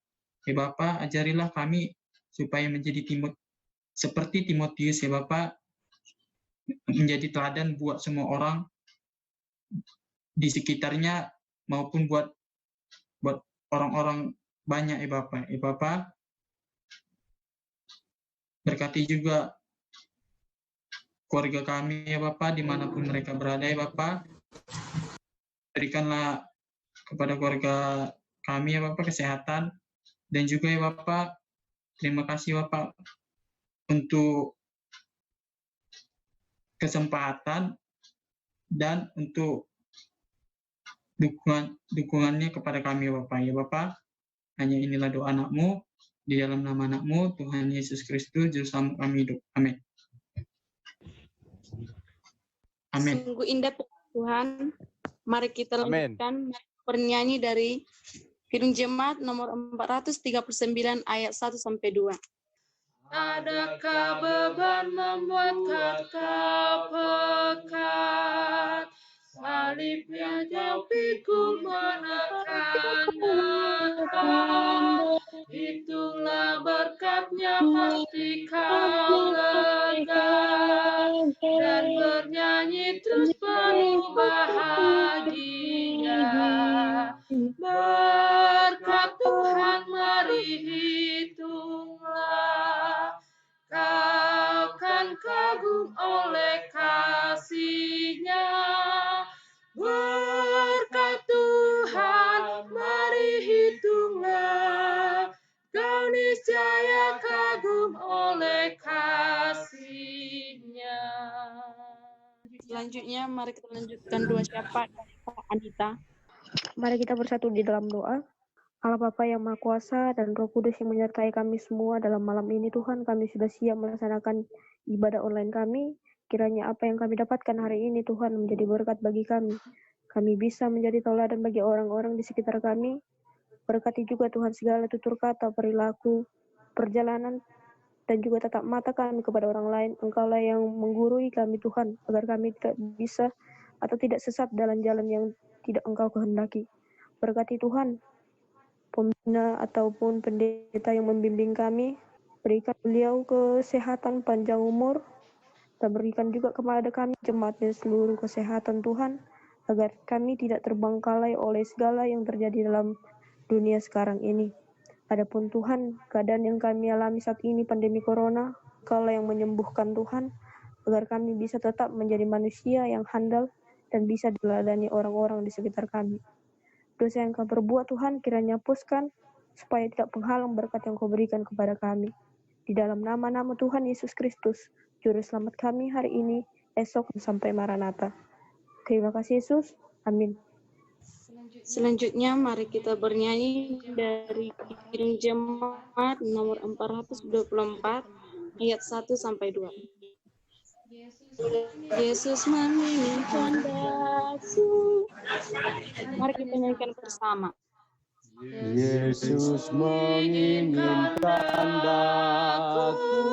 Ya Bapak, ajarilah kami supaya menjadi seperti Timotius ya Bapak, menjadi teladan buat semua orang di sekitarnya maupun buat orang-orang banyak ya Bapak. Ya Bapak, berkati juga keluarga kami ya Bapak, dimanapun mereka berada ya Bapak. Berikanlah kepada keluarga kami ya Bapak kesehatan, dan juga ya Bapak, terima kasih Bapak untuk kesempatan dan untuk dukungannya kepada kami ya Bapak. Ya Bapak, hanya inilah doa anakmu, di dalam nama anakmu, Tuhan Yesus Kristus, Juru Selamat kami hidup. Amin. Amin. Sungguh indah Tuhan. Mari kita lanjutkan bernyanyi dari Kidung Jemaat nomor 439 ayat 1-2. Adakah beban membuat kau pekat? Salib yang jauh pikul menekan. Itulah berkatnya pasti kau lega, dan bernyanyi terus penuh bahagia. Berkat Tuhan mari hitunglah, kau kan kagum oleh kasih-Nya. Berkat Tuhan mari hitunglah, kau niscaya kagum oleh kasih-Nya. Selanjutnya mari kita lanjutkan dua syafaat Pak Anita. Mari kita bersatu di dalam doa. Allah Bapa yang Maha Kuasa dan Roh Kudus yang menyertai kami semua dalam malam ini, Tuhan, kami sudah siap melaksanakan ibadah online kami. Kiranya apa yang kami dapatkan hari ini, Tuhan, menjadi berkat bagi kami. Kami bisa menjadi teladan bagi orang-orang di sekitar kami. Berkati juga Tuhan segala tutur kata, perilaku, perjalanan, dan juga tatap mata kami kepada orang lain. Engkaulah yang menggurui kami, Tuhan, agar kami tidak bisa atau tidak sesat dalam jalan yang tidak Engkau kehendaki. Berkati Tuhan pembina ataupun pendeta yang membimbing kami, berikan beliau kesehatan panjang umur, dan berikan juga kepada kami jemaat dan seluruh kesehatan Tuhan, agar kami tidak terbengkalai oleh segala yang terjadi dalam dunia sekarang ini. Adapun Tuhan, keadaan yang kami alami saat ini, pandemi corona, Engkaulah yang menyembuhkan Tuhan, agar kami bisa tetap menjadi manusia yang handal dan bisa diladani orang-orang di sekitar kami. Dosa yang Kau perbuat Tuhan kiranya hapuskan, supaya tidak penghalang berkat yang Kau berikan kepada kami. Di dalam nama-nama Tuhan Yesus Kristus, Juru Selamat kami hari ini, esok, sampai Maranatha. Terima kasih Yesus. Amin. Selanjutnya mari kita bernyanyi dari King Jemaat nomor 424 ayat 1 sampai 2. Yesus menginginkan daku. Mari kita nyanyikan bersama. Yesus menginginkan daku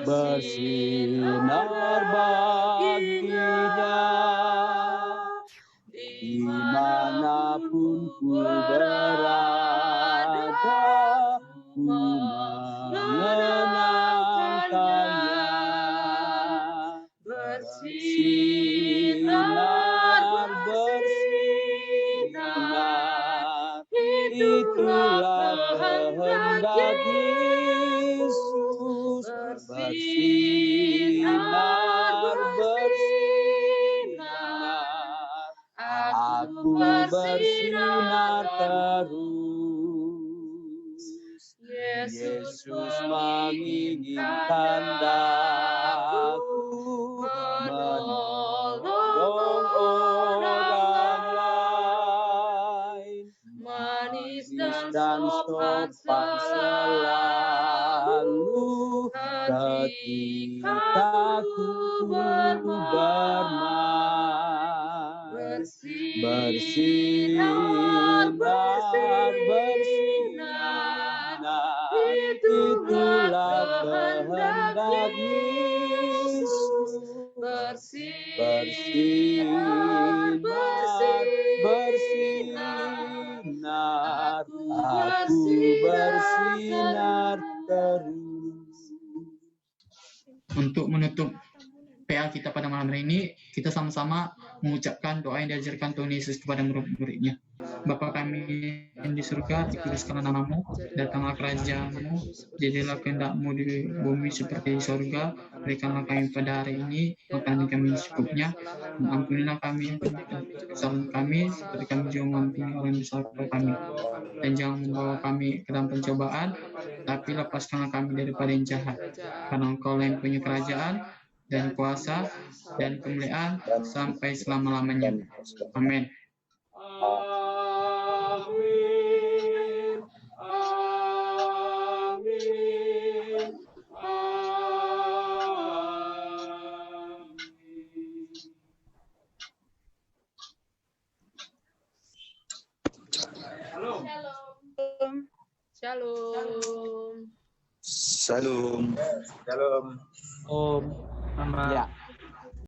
bersinar baginya, dimanapun ku berada, ku mengenangkannya. Bersinar, bersinar, itulah kehendak Yesus. Bersinar, bersinar, aku bersinar terus. Yesus menginginkan daku menolong orang lain, manis dan sopan selalu ketika ku bermain. Bersinar, bersinar, itulah kehendak Yesus. Bersinar, bersinar, aku bersinar terus. Untuk menutup PA kita pada malam hari ini, kita sama-sama mengucapkan doa yang diajarkan Tuhan Yesus kepada murid-muridnya. Bapa kami yang di surga, dikuduskanlah namamu, datanglah kerajaanmu, jadilah kehendak-mu di bumi seperti di surga. Berikanlah kami pada hari ini makanan kami secukupnya, dan ampunilah kami kesalahan kami, seperti kami juga mengampuni orang yang bersalah kepada kami. Dan jangan membawa kami ke dalam pencobaan, tapi lepaskanlah kami daripada yang jahat. Karena Engkau yang punya kerajaan, dan kuasa, dan kemuliaan sampai selama-lamanya. Amin. Amin. Amin. Shalom. Om. Ya.